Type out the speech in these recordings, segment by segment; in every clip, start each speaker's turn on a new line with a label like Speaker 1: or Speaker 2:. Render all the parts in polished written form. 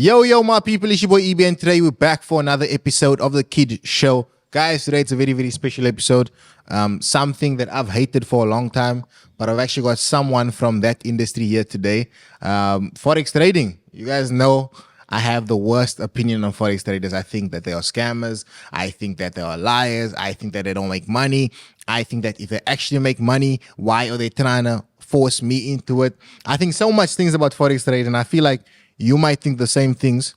Speaker 1: Yo, my people, it's your boy EB, and today we're back for another episode of the Kid Show. Guys, today it's a very, very special episode. Something that I've hated for a long time, but I've actually got someone from that industry here today. Forex trading. You guys know I have the worst opinion on Forex traders. I think that they are scammers. I think that they are liars. I think that they don't make money. I think that if they actually make money, why are they trying to force me into it? I think so much things about Forex trading, and I feel like you might think the same things.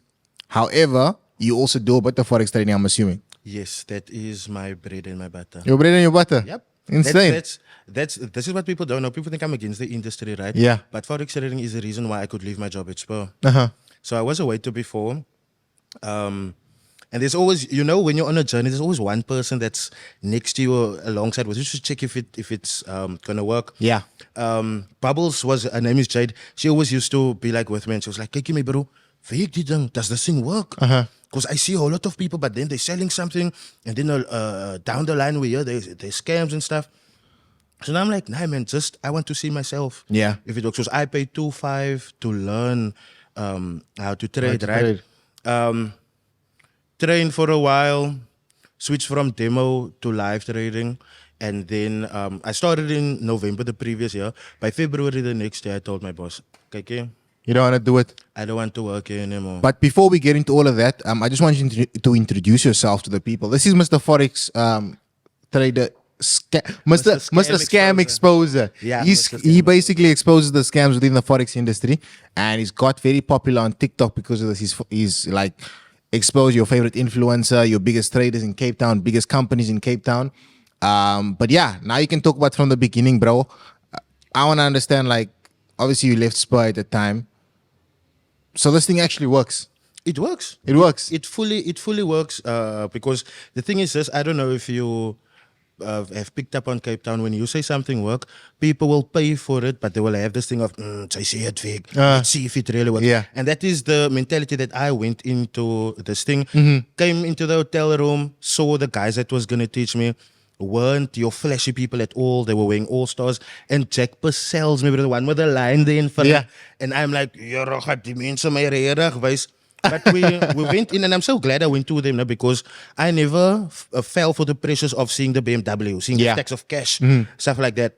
Speaker 1: However, you also do about the Forex trading, I'm assuming.
Speaker 2: Yes, that is my bread and my butter.
Speaker 1: Your bread and your butter?
Speaker 2: Yep.
Speaker 1: Insane.
Speaker 2: This is what people don't know. People think I'm against the industry, right?
Speaker 1: Yeah.
Speaker 2: But Forex trading is the reason why I could leave my job at Spur.
Speaker 1: Uh-huh.
Speaker 2: So I was a waiter before. And there's always, you know, when you're on a journey, there's always one person that's next to you or alongside with you. Just check if it's gonna work.
Speaker 1: Yeah.
Speaker 2: Bubbles her name is Jade. She always used to be like with me, and she was like, "Kijk me, bro, does this thing work? Because I see a whole lot of people, but then they're selling something, and then down the line we hear there's scams and stuff." So now I'm like, nah, man, I want to see myself.
Speaker 1: Yeah.
Speaker 2: If it works, because I paid $2,500 to learn how to trade, right? Train for a while, switch from demo to live trading. And then I started in November the previous year. By February the next year, I told my boss, "Okay,
Speaker 1: You don't want to do it?
Speaker 2: I don't want to work here anymore."
Speaker 1: But before we get into all of that, I just want you to introduce yourself to the people. This is Mr. Forex trader, Mr. Scam Exposer.
Speaker 2: Yeah,
Speaker 1: He basically exposes the scams within the Forex industry, and he's got very popular on TikTok because of this. He's like, expose your favorite influencer, your biggest traders in Cape Town, biggest companies in Cape Town. But yeah, now you can talk about from the beginning, bro. I want to understand, like, obviously you left Spur at the time. So this thing actually works.
Speaker 2: It works.
Speaker 1: It works.
Speaker 2: It fully works because the thing is this, I don't know if you have picked up on Cape Town, when you say something work, people will pay for it, but they will have this thing of, I see it fake, let's see if it really works.
Speaker 1: Yeah.
Speaker 2: And that is the mentality that I went into this thing. Came into the hotel room, saw the guys that was going to teach me, weren't your flashy people at all. They were wearing all-stars. And Jack Purcell's maybe the one with the line there in front.
Speaker 1: Yeah.
Speaker 2: And I'm like, "Jere, gaat die mense my regtig wys." But we went in, and I'm so glad I went to them now, because I never fell for the pressures of seeing the BMW, seeing the stacks of cash, stuff like that.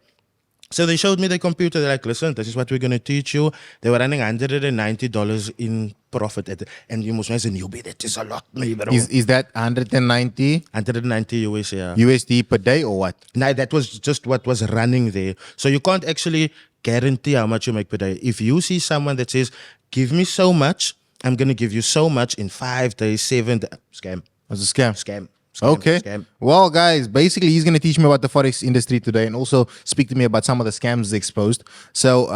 Speaker 2: So they showed me the computer. They're like, "Listen, this is what we're going to teach you." They were running $190 in profit. And you must say, "Newbie, that is a lot, me, bro."
Speaker 1: Is that 190
Speaker 2: $190 US, yeah.
Speaker 1: USD per day or what?
Speaker 2: No, that was just what was running there. So you can't actually guarantee how much you make per day. If you see someone that says, "Give me so much, I'm going to give you so much in 5 days, 7 days," scam.
Speaker 1: It's a scam.
Speaker 2: Scam.
Speaker 1: Okay.
Speaker 2: Scam.
Speaker 1: Well, guys, basically he's going to teach me about the Forex industry today, and also speak to me about some of the scams exposed. So,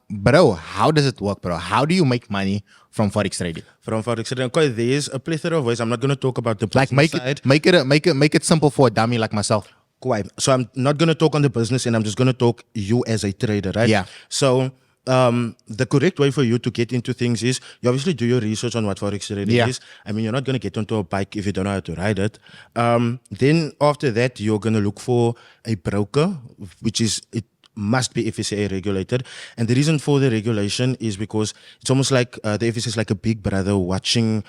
Speaker 1: bro, how does it work, bro? How do you make money from Forex trading?
Speaker 2: From Forex trading, okay, there's a plethora of ways. I'm not going to talk about the
Speaker 1: Like,
Speaker 2: business
Speaker 1: make it simple for a dummy like myself.
Speaker 2: Quite. So I'm not going to talk on the business, and I'm just going to talk you as a trader, right?
Speaker 1: Yeah.
Speaker 2: So the correct way for you to get into things is you obviously do your research on what Forex trading is. I mean, you're not going to get onto a bike if you don't know how to ride it. Then after that, you're going to look for a broker, it must be FSA regulated. And the reason for the regulation is because it's almost like the FSA is like a big brother watching,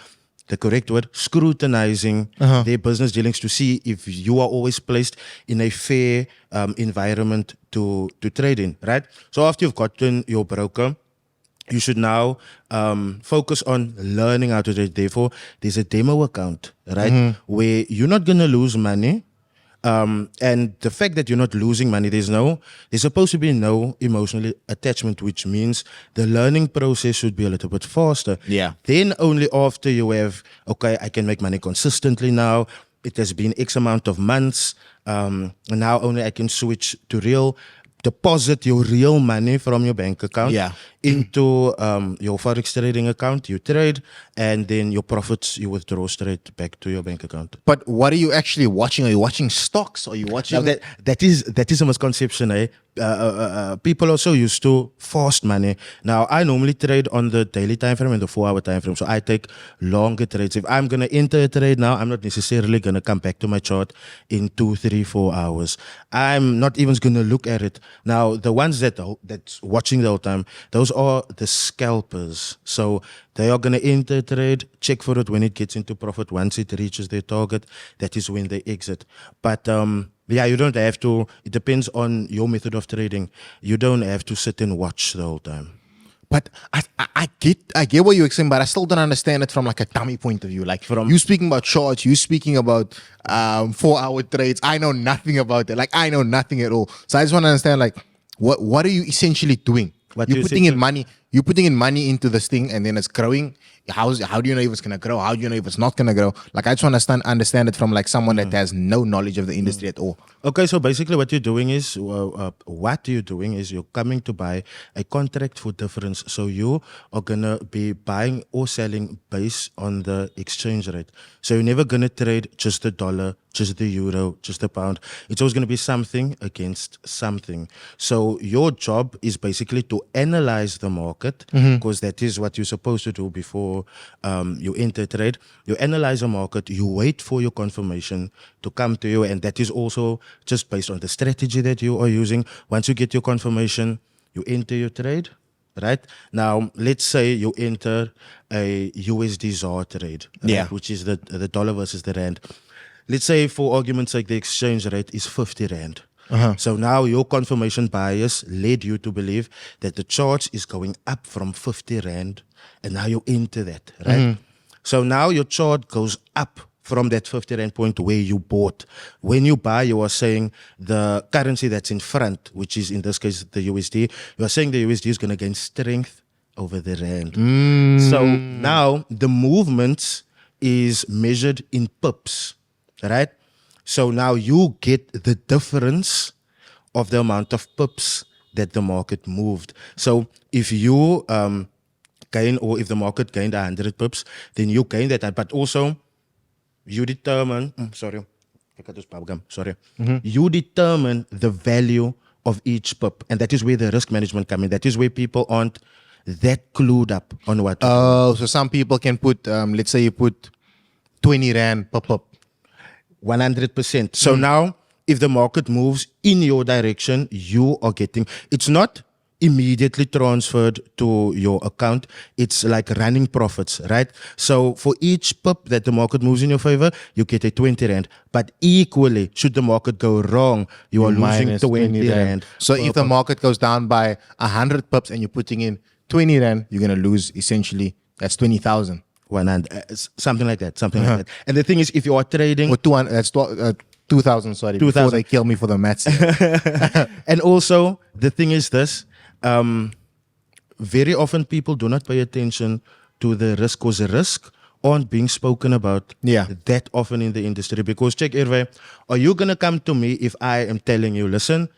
Speaker 2: the correct word, scrutinizing their business dealings to see if you are always placed in a fair environment to trade in, right? So after you've gotten your broker, you should now focus on learning how to trade. Therefore, there's a demo account, right? Where you're not going to lose money. And the fact that you're not losing money, there's supposed to be no emotional attachment, which means the learning process should be a little bit faster.
Speaker 1: Yeah.
Speaker 2: Then only after you have, okay, I can make money consistently now. It has been X amount of months. And now only I can switch to deposit your real money from your bank account into your Forex trading account. You trade, and then your profits you withdraw straight back to your bank account.
Speaker 1: But what are you actually watching? Are you watching stocks? Are you watching?
Speaker 2: Now that is a misconception, eh? people are so used to fast money. Now, I normally trade on the daily time frame and the 4-hour time frame. So I take longer trades. If I'm going to enter a trade now, I'm not necessarily going to come back to my chart in 2, 3, 4 hours. I'm not even going to look at it. Now, the ones that's watching the whole time, those are the scalpers. So they are going to enter a trade, check for it when it gets into profit. Once it reaches their target, that is when they exit. But yeah, you don't have to. It depends on your method of trading. You don't have to sit and watch the whole time.
Speaker 1: But I get what you're saying, but I still don't understand it from like a dummy point of view. Like from you speaking about charts, you speaking about 4-hour trades. I know nothing about that. Like I know nothing at all. So I just want to understand like what are you essentially doing? You're putting in money. You're putting in money into this thing, and then it's growing. How do you know if it's gonna grow? How do you know if it's not gonna grow? Like I just want to understand it from like someone that has no knowledge of the industry at all.
Speaker 2: Okay, so basically what you're doing is, you're coming to buy a contract for difference. So you are going to be buying or selling based on the exchange rate. So you're never going to trade just the dollar, just the euro, just the pound. It's always going to be something against something. So your job is basically to analyze the market, because that is what you're supposed to do before you enter trade. You analyze the market, you wait for your confirmation to come to you, and that is also just based on the strategy that you are using. Once you get your confirmation, you enter your trade, right? Now, let's say you enter a USD ZAR trade, right? Which is the dollar versus the rand. Let's say, for argument's sake, the exchange rate is 50 rand. So now your confirmation bias led you to believe that the chart is going up from 50 rand, and now you enter that, right? So now your chart goes up from that 50 rand point where you bought. When you buy, you are saying the currency that's in front, which is in this case the USD, you are saying the USD is going to gain strength over the rand. So now the movement is measured in pips, right? So now you get the difference of the amount of pips that the market moved. So if you gain, or if the market gained 100 pips, then you gain that. But also, you determine, you determine the value of each pip. And that is where the risk management comes in. That is where people aren't that clued up on what to do.
Speaker 1: Oh, so some people can put, let's say you put 20 rand per pip.
Speaker 2: 100%. So now, if the market moves in your direction, you are getting, it's not immediately transferred to your account. It's like running profits, right? So for each pip that the market moves in your favor, you get a 20 rand. But equally, should the market go wrong, you are losing 20 rand.
Speaker 1: So if the market goes down by 100 pips and you're putting in 20 rand, you're going to lose essentially, that's 20,000.
Speaker 2: 100, something like that, And the thing is, if you are trading,
Speaker 1: or 200, that's 2,000. Sorry, 2,000. Before they kill me for the maths.
Speaker 2: And also, the thing is this: very often people do not pay attention to the risk, because the risk aren't being spoken about that often in the industry. Because check, Hervé, are you gonna come to me if I am telling you, listen,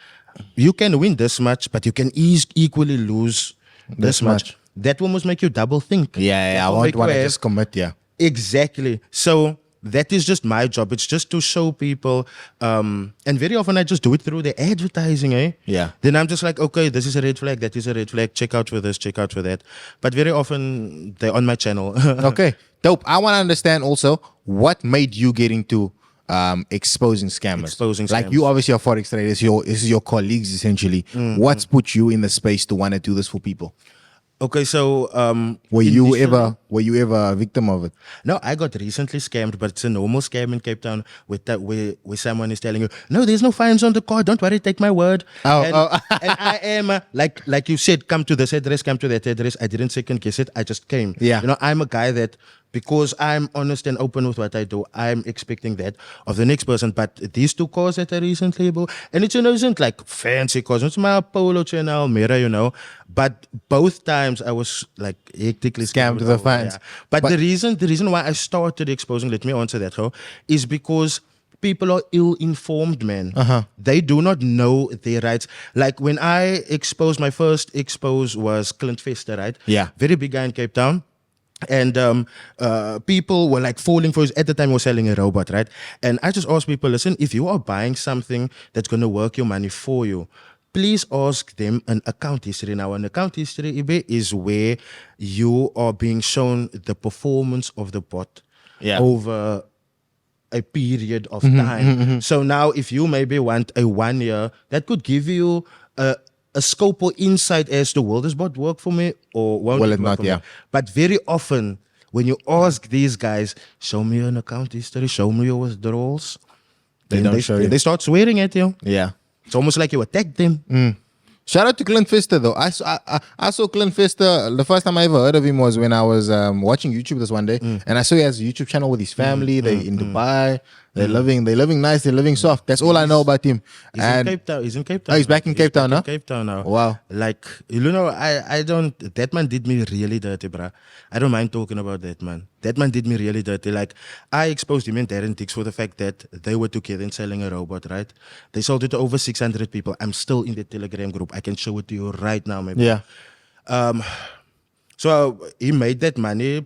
Speaker 2: you can win this much, but you can equally lose this much? That will almost make you double think.
Speaker 1: I won't want to just commit,
Speaker 2: Exactly. So that is just my job. It's just to show people, and very often I just do it through the advertising, Then I'm just like, okay, this is a red flag, that is a red flag, check out for this, check out for that. But very often they're on my channel.
Speaker 1: Okay, dope. I want to understand also what made you get into exposing scammers. Like you obviously are Forex traders, this is your colleagues essentially. What's put you in the space to want to do this for people?
Speaker 2: Okay, so
Speaker 1: were you ever a victim of it?
Speaker 2: No, I got recently scammed, but it's a normal scam in Cape Town where someone is telling you, no, there's no fines on the card, don't worry, take my word. And I am like you said, come to this address, come to that address. I didn't second guess it, I just came. I'm a guy that, because I'm honest and open with what I do, I'm expecting that of the next person. But these two cars that I recently bought, and it isn't like fancy cars, it's my Polo Channel Mirror, but both times I was like hectically
Speaker 1: scammed to the fans.
Speaker 2: But the reason why I started exposing, let me answer that, is because people are ill-informed, man. They do not know their rights. Like when I exposed, my first expose was Clint Fester, right? Very big guy in Cape Town. And people were like falling for his, at the time he was selling a robot, right? And I just asked people, listen, if you are buying something that's going to work your money for you, please ask them an account history. Now, an account history, Ibe, is where you are being shown the performance of the bot over a period of time. So now, if you maybe want a 1 year, that could give you a scope or insight as to will this bot work for me or won't
Speaker 1: Will
Speaker 2: it
Speaker 1: it
Speaker 2: work
Speaker 1: not,
Speaker 2: for
Speaker 1: yeah.
Speaker 2: me? But very often, when you ask these guys, show me an account history, show me your withdrawals, then
Speaker 1: don't show you.
Speaker 2: they start swearing at you.
Speaker 1: Yeah.
Speaker 2: It's almost like you attacked them.
Speaker 1: Shout out to Clint Fister though. I saw Clint Fister. The first time I ever heard of him was when I was watching YouTube this one day, and I saw he has a YouTube channel with his family. They in Dubai. They're living nice. They're living soft. That's all I know about him.
Speaker 2: He's in Cape Town. He's in Cape Town.
Speaker 1: Oh, he's back in Cape Town now?
Speaker 2: Cape Town now.
Speaker 1: Wow.
Speaker 2: Like, you know, I don't, that man did me really dirty, bruh. I don't mind talking about that man. That man did me really dirty. Like, I exposed him and Darren Dix for the fact that they were together and selling a robot, right? They sold it to over 600 people. I'm still in the Telegram group. I can show it to you right now, maybe.
Speaker 1: Yeah.
Speaker 2: So he made that money.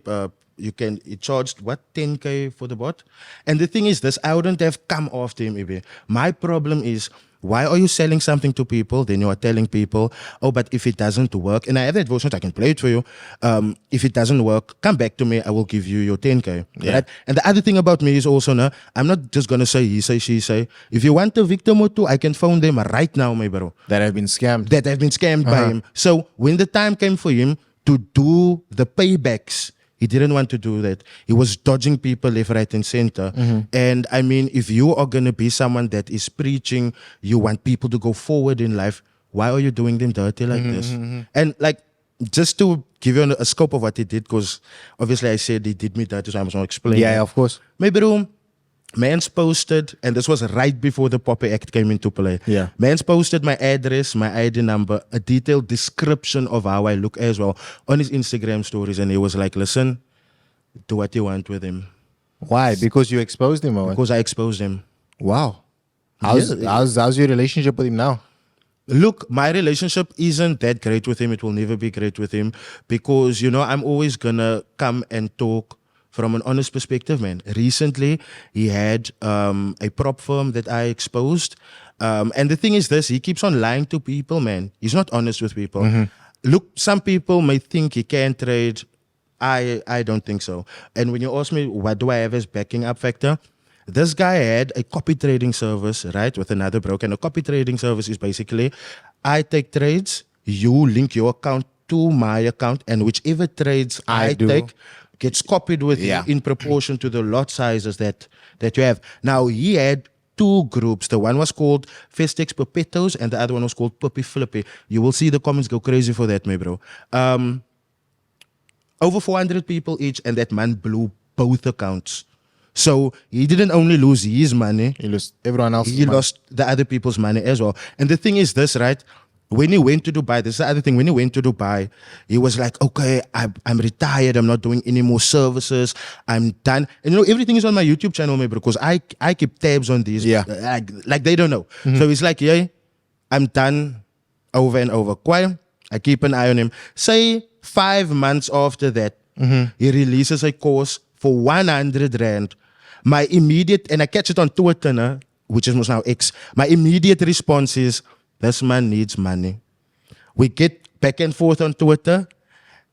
Speaker 2: He charged what, 10K for the bot? And the thing is this, I wouldn't have come after him, Ibe. My problem is, why are you selling something to people? Then you are telling people, oh, but if it doesn't work, and I have that voice note, I can play it for you. If it doesn't work, come back to me, I will give you your 10K.
Speaker 1: Yeah.
Speaker 2: Right? And the other thing about me is also, no, I'm not just going to say he say, she say. If you want a victim or two, I can phone them right now, my bro.
Speaker 1: That have been scammed.
Speaker 2: That have been scammed by him. So when the time came for him to do the paybacks, he didn't want to do that. He was dodging people left, right, and center. And I mean, if you are going to be someone that is preaching, you want people to go forward in life, why are you doing them dirty like this? And like, just to give you a scope of what he did, because obviously I said he did me dirty, so I must not explain.
Speaker 1: Yeah, of course.
Speaker 2: My bro, man's posted, and this was right before the Poppy Act came into play.
Speaker 1: Yeah.
Speaker 2: Man's posted my address, my ID number, a detailed description of how I look as well on his Instagram stories. And he was like, listen, do what you want with him.
Speaker 1: Why? Because you exposed him, or what?
Speaker 2: Because I exposed him.
Speaker 1: Wow. How's your relationship with him now?
Speaker 2: Look, my relationship isn't that great with him. It will never be great with him because, you know, I'm always going to come and talk from an honest perspective, man. Recently, he had a prop firm that I exposed. And the thing is this, he keeps on lying to people, man. He's not honest with people. Look, some people may think he can trade. I don't think so. And when you ask me, what do I have as backing up factor? This guy had a copy trading service, right, with another broker. And a copy trading service is basically, I take trades, you link your account to my account, and whichever trades I take gets copied with you in proportion to the lot sizes that you have. Now, he had two groups. The one was called Festex Perpetos, and the other one was called Puppy Flippy. You will see the comments go crazy for that, my bro. Over 400 people each, and that man blew both accounts. So he didn't only lose his money,
Speaker 1: He lost everyone else's
Speaker 2: he
Speaker 1: money.
Speaker 2: lost the other people's money as well. And the thing is this, right? When he went to Dubai, this is the other thing. When he went to Dubai, he was like, okay, I'm retired. I'm not doing any more services. I'm done. And you know, everything is on my YouTube channel, maybe, because I keep tabs on these.
Speaker 1: Yeah.
Speaker 2: Like they don't know. So he's like, yeah, I'm done over and over. Quiet. I keep an eye on him. Say 5 months after that, he releases a course for 100 Rand. My immediate, and I catch it on Twitter, nah, which is now X, my immediate response is, this man needs money. We get back and forth on Twitter,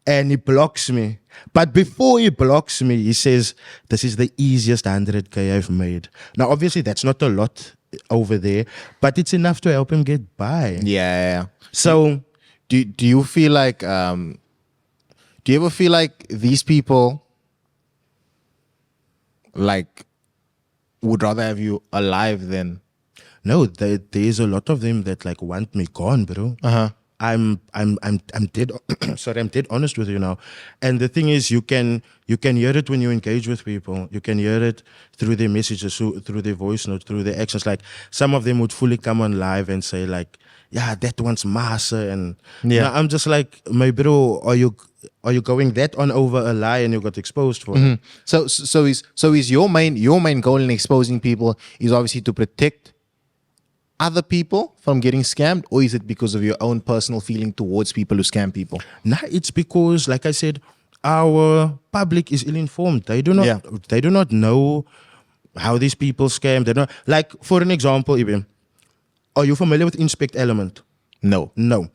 Speaker 2: and he blocks me. But before he blocks me, he says, this is the easiest 100K I've made. Now, obviously, that's not a lot over there, but it's enough to help him get by.
Speaker 1: Yeah.
Speaker 2: So,
Speaker 1: Do you feel like do you ever feel like these people like would rather have you alive than
Speaker 2: no, there's a lot of them that like want me gone, bro. I'm dead. Sorry, I'm dead honest with you now. And the thing is, you can hear it when you engage with people. You can hear it through their messages, through their voice notes, through their actions. Like some of them would fully come on live and say like, "Yeah, that one's massa," and
Speaker 1: Yeah.
Speaker 2: I'm just like, my bro, are you going that on over a lie and you got exposed for it?
Speaker 1: So is your main goal in exposing people is obviously to protect other people from getting scammed, or is it because of your own personal feeling towards people who scam people?
Speaker 2: Nah, it's because, like I said, our public is ill-informed. They do not know how these people scam. They don't, like, for an example, even, are you familiar with Inspect Element?
Speaker 1: No.
Speaker 2: No.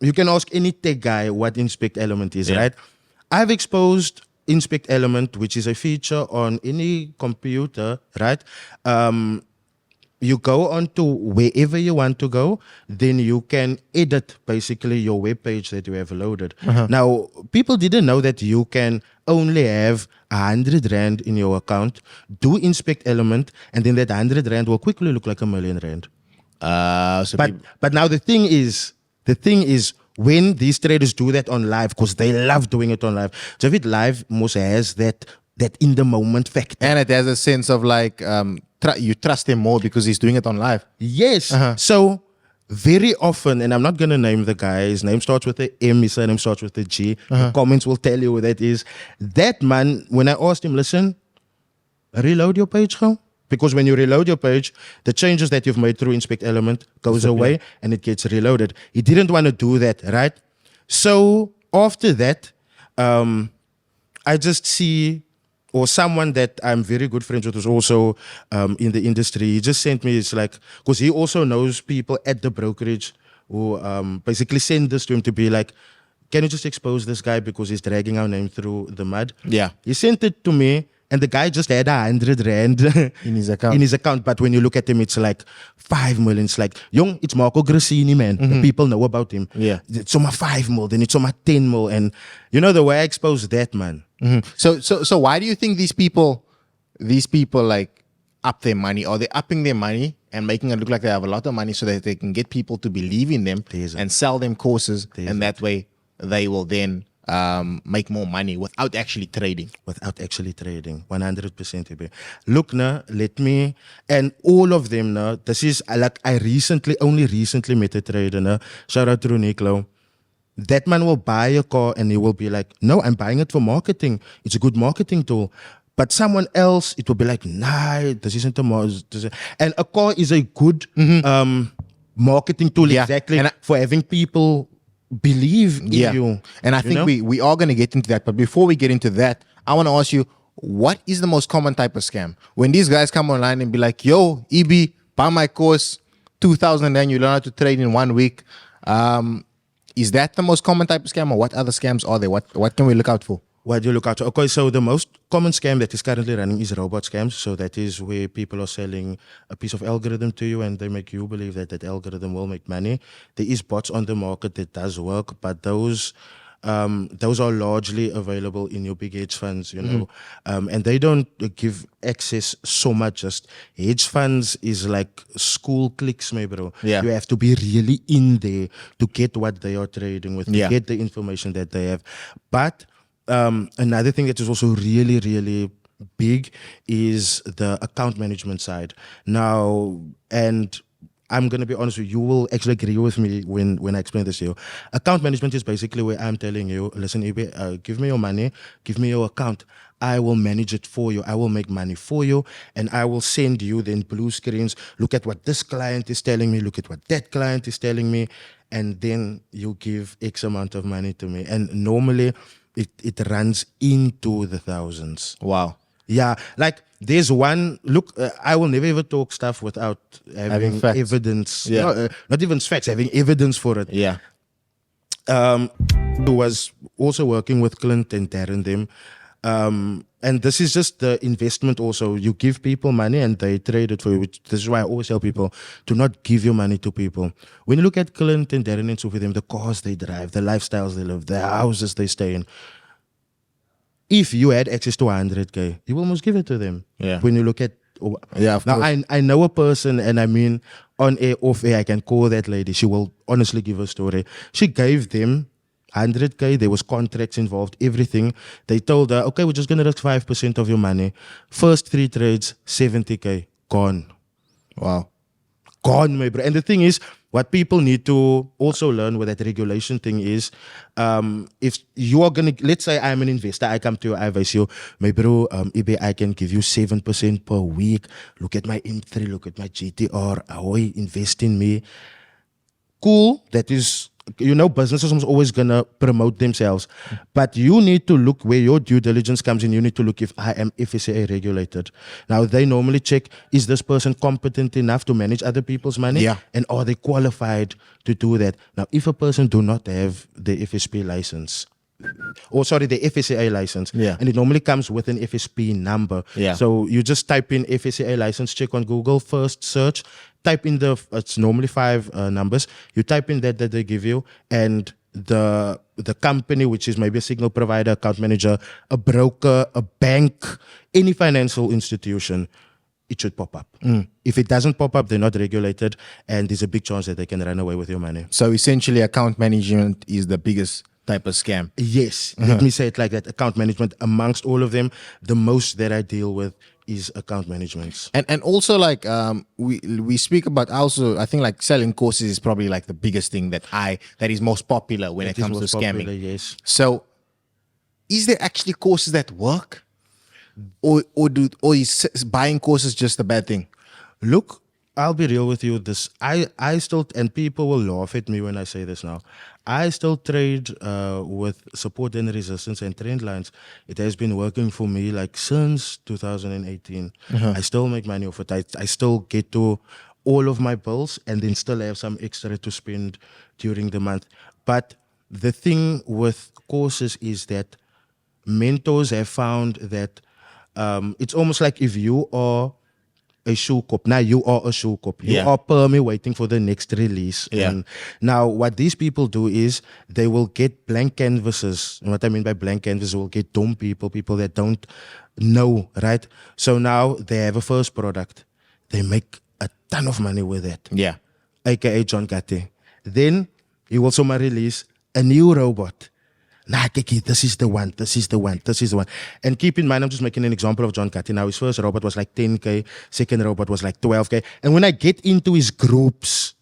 Speaker 2: You can ask any tech guy what inspect element is, right? I've exposed inspect element, which is a feature on any computer, right? You go on to wherever you want to go, then you can edit basically your web page that you have loaded. Now, people didn't know that you can only have 100 Rand in your account, do inspect element, and then that 100 Rand will quickly look like R1,000,000. But now the thing is when these traders do that on live, because they love doing it on live. So if it live most has that in the moment factor.
Speaker 1: And it has a sense of like you trust him more because he's doing it on live.
Speaker 2: Yes. So very often, and I'm not going to name the guy, his name starts with a M, his surname starts with a G. The comments will tell you who that is. That man, when I asked him, listen, reload your page, go. Because when you reload your page, the changes that you've made through inspect element goes away and it gets reloaded. He didn't want to do that, right? So after that, I just see, or someone that I'm very good friends with who's also in the industry, he just sent me, it's like, because he also knows people at the brokerage who basically send this to him to be like, can you just expose this guy because he's dragging our name through the mud?
Speaker 1: Yeah.
Speaker 2: He sent it to me. And the guy just had 100 Rand
Speaker 1: in his account.
Speaker 2: But when you look at him, it's like 5 million. It's like, young, it's Marco Grassini, man. The people know about him.
Speaker 1: Yeah.
Speaker 2: It's on my 5 mil, then it's on my 10 mil. And you know the way I expose that, man.
Speaker 1: So why do you think these people like up their money, or they're upping their money and making it look like they have a lot of money so that they can get people to believe in them and sell them courses, and that way they will then make more money without actually trading.
Speaker 2: 100%. Baby. Look, now, let me, and all of them now, this is like, I only recently met a trader now. Shout out to Niklo. That man will buy a car and he will be like, no, I'm buying it for marketing. It's a good marketing tool. But someone else, it will be like, nah, this isn't a marketing. And a car is a good marketing tool, exactly, for having people believe in you.
Speaker 1: And I think we are going to get into that. But before we get into that, I want to ask you, what is the most common type of scam? When these guys come online and be like, yo, EB, buy my course, 2,000 Rand, you learn how to trade in 1 week. Is that the most common type of scam, or what other scams are there? What can we look out for?
Speaker 2: What do you look out for? Okay, so the most common scam that is currently running is robot scams. So that is where people are selling a piece of algorithm to you and they make you believe that that algorithm will make money. There is bots on the market that does work, but those are largely available in your big hedge funds, you know, and they don't give access so much. Just hedge funds is like school clicks, my bro.
Speaker 1: Yeah.
Speaker 2: You have to be really in there to get what they are trading with, to get the information that they have. But another thing that is also really, really big is the account management side. Now, and I'm going to be honest with you, you will actually agree with me when I explain this to you. Account management is basically where I'm telling you, listen, EB, give me your money, give me your account. I will manage it for you. I will make money for you, and I will send you then blue screens. Look at what this client is telling me. Look at what that client is telling me. And then you give X amount of money to me. And normally, it runs into the thousands.
Speaker 1: Wow.
Speaker 2: Yeah, like there's one, look, I will never ever talk stuff without having evidence.
Speaker 1: Yeah.
Speaker 2: Not even facts, having evidence for it.
Speaker 1: Yeah.
Speaker 2: Who was also working with Clint and Darren them. And this is just the investment also. You give people money and they trade it for you. This is why I always tell people to not give your money to people. When you look at Clint and Darren and so with them, the cars they drive, the lifestyles they live, the houses they stay in. If you had access to 100K, you almost give it to them.
Speaker 1: Yeah.
Speaker 2: When you look at,
Speaker 1: of
Speaker 2: now
Speaker 1: course.
Speaker 2: I know a person, and I mean on air, off air, I can call that lady. She will honestly give a story. She gave them 100K. There was contracts involved, everything. They told her, okay, we're just going to risk 5% of your money. First 3 trades, 70K, gone.
Speaker 1: Wow.
Speaker 2: Gone, my bro. And the thing is, what people need to also learn with that regulation thing is, if you are going to, let's say I'm an investor, I come to you, I advise you, my bro, EB, I can give you 7% per week. Look at my M3, look at my GTR, ahoy, invest in me. Cool, that is businesses are always going to promote themselves. But you need to look where your due diligence comes in. You need to look if I am FSCA regulated. Now, they normally check, is this person competent enough to manage other people's money?
Speaker 1: Yeah.
Speaker 2: And are they qualified to do that? Now, if a person do not have the FSP license, the FSCA license,
Speaker 1: Yeah.
Speaker 2: and it normally comes with an FSP number.
Speaker 1: Yeah.
Speaker 2: So you just type in FSCA license, check on Google, first search, type in it's normally 5 numbers. You type in that they give you, and the company, which is maybe a signal provider, account manager, a broker, a bank, any financial institution, it should pop up. If it doesn't pop up, they're not regulated, and there's a big chance that they can run away with your money.
Speaker 1: So essentially, account management is the biggest type of scam.
Speaker 2: Yes, let me say it like that. Account management, amongst all of them, the most that I deal with is account management.
Speaker 1: And also like we speak about also, I think like selling courses is probably like the biggest thing that is most popular when it comes to scamming.
Speaker 2: Popular, yes.
Speaker 1: So is there actually courses that work? Or is buying courses just a bad thing?
Speaker 2: Look, I'll be real with you. I still, and people will laugh at me when I say this now, I still trade with support and resistance and trend lines. It has been working for me like since 2018. I still make money off it. I still get to all of my bills and then still have some extra to spend during the month. But the thing with courses is that mentors have found that it's almost like if you are a shoe cop. Now you are a shoe cop. You are per me waiting for the next release.
Speaker 1: Yeah.
Speaker 2: And now what these people do is they will get blank canvases. And what I mean by blank canvases, will get dumb people that don't know, right? So now they have a first product. They make a ton of money with it.
Speaker 1: Yeah.
Speaker 2: AKA John Gatti. Then he will somehow release a new robot. Nah, Kiki, this is the one. And keep in mind, I'm just making an example of John Gatti. Now, his first robot was like 10K, second robot was like 12K. And when I get into his groups,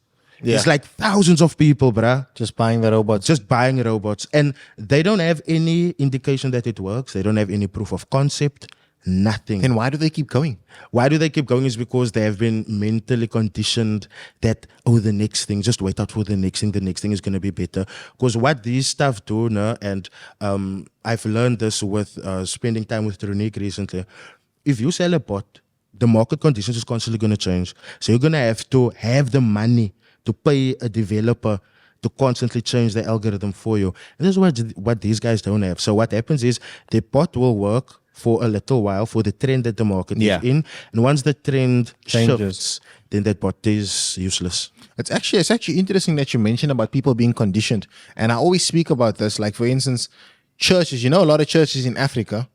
Speaker 2: it's like thousands of people, bruh.
Speaker 1: Just buying the robots.
Speaker 2: Just buying robots. And they don't have any indication that it works. They don't have any proof of concept. Nothing.
Speaker 1: Then why do they keep going?
Speaker 2: Why do they keep going is because they have been mentally conditioned that, the next thing, just wait out for the next thing is going to be better. Because what these stuff do, and I've learned this with spending time with Tronique recently, if you sell a bot, the market conditions is constantly going to change. So you're going to have the money to pay a developer to constantly change the algorithm for you. And this is what these guys don't have. So what happens is the bot will work for a little while for the trend that the market is in. And once the trend shifts, then that bot is useless.
Speaker 1: It's actually interesting that you mentioned about people being conditioned. And I always speak about this. Like, for instance, churches, a lot of churches in Africa,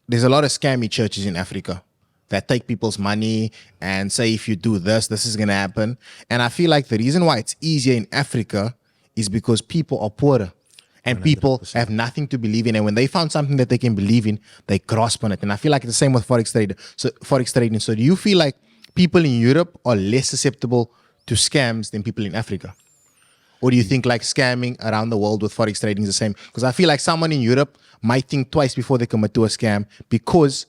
Speaker 1: there's a lot of scammy churches in Africa that take people's money and say, if you do this is going to happen. And I feel like the reason why it's easier in Africa is because people are poorer. And 100%. People have nothing to believe in. And when they found something that they can believe in, they grasp on it. And I feel like it's the same with Forex trading. So do you feel like people in Europe are less susceptible to scams than people in Africa? Or do you think like scamming around the world with Forex trading is the same? Because I feel like someone in Europe might think twice before they commit to a scam because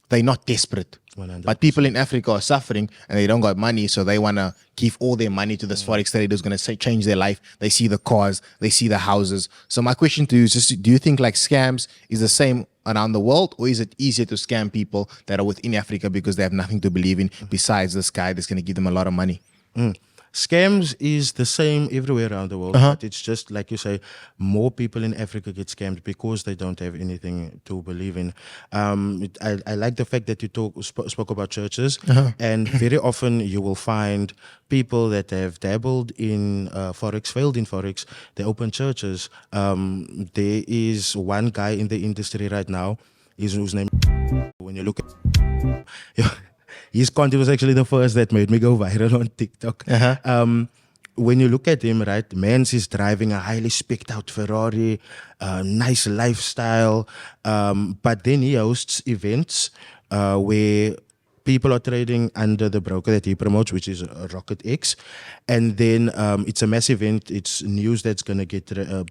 Speaker 1: they're not desperate.
Speaker 2: 100%.
Speaker 1: But people in Africa are suffering and they don't got money, so they want to give all their money to this Forex trader who's going to change their life. They see the cars, they see the houses. So my question to you is just, do you think like scams is the same around the world, or is it easier to scam people that are within Africa because they have nothing to believe in besides this guy that's going to give them a lot of money?
Speaker 2: Scams is the same everywhere around the world, but it's just like you say, more people in Africa get scammed because they don't have anything to believe in. I like the fact that you spoke about churches, and very often you will find people that have dabbled in Forex, failed in Forex, they open churches. There is one guy in the industry right now, whose name, when you look at his content was actually the first that made me go viral on TikTok. When you look at him, right, man's is driving a highly spec'd out Ferrari, nice lifestyle, but then he hosts events where people are trading under the broker that he promotes, which is Rocket X, and then it's a massive event. It's news that's gonna get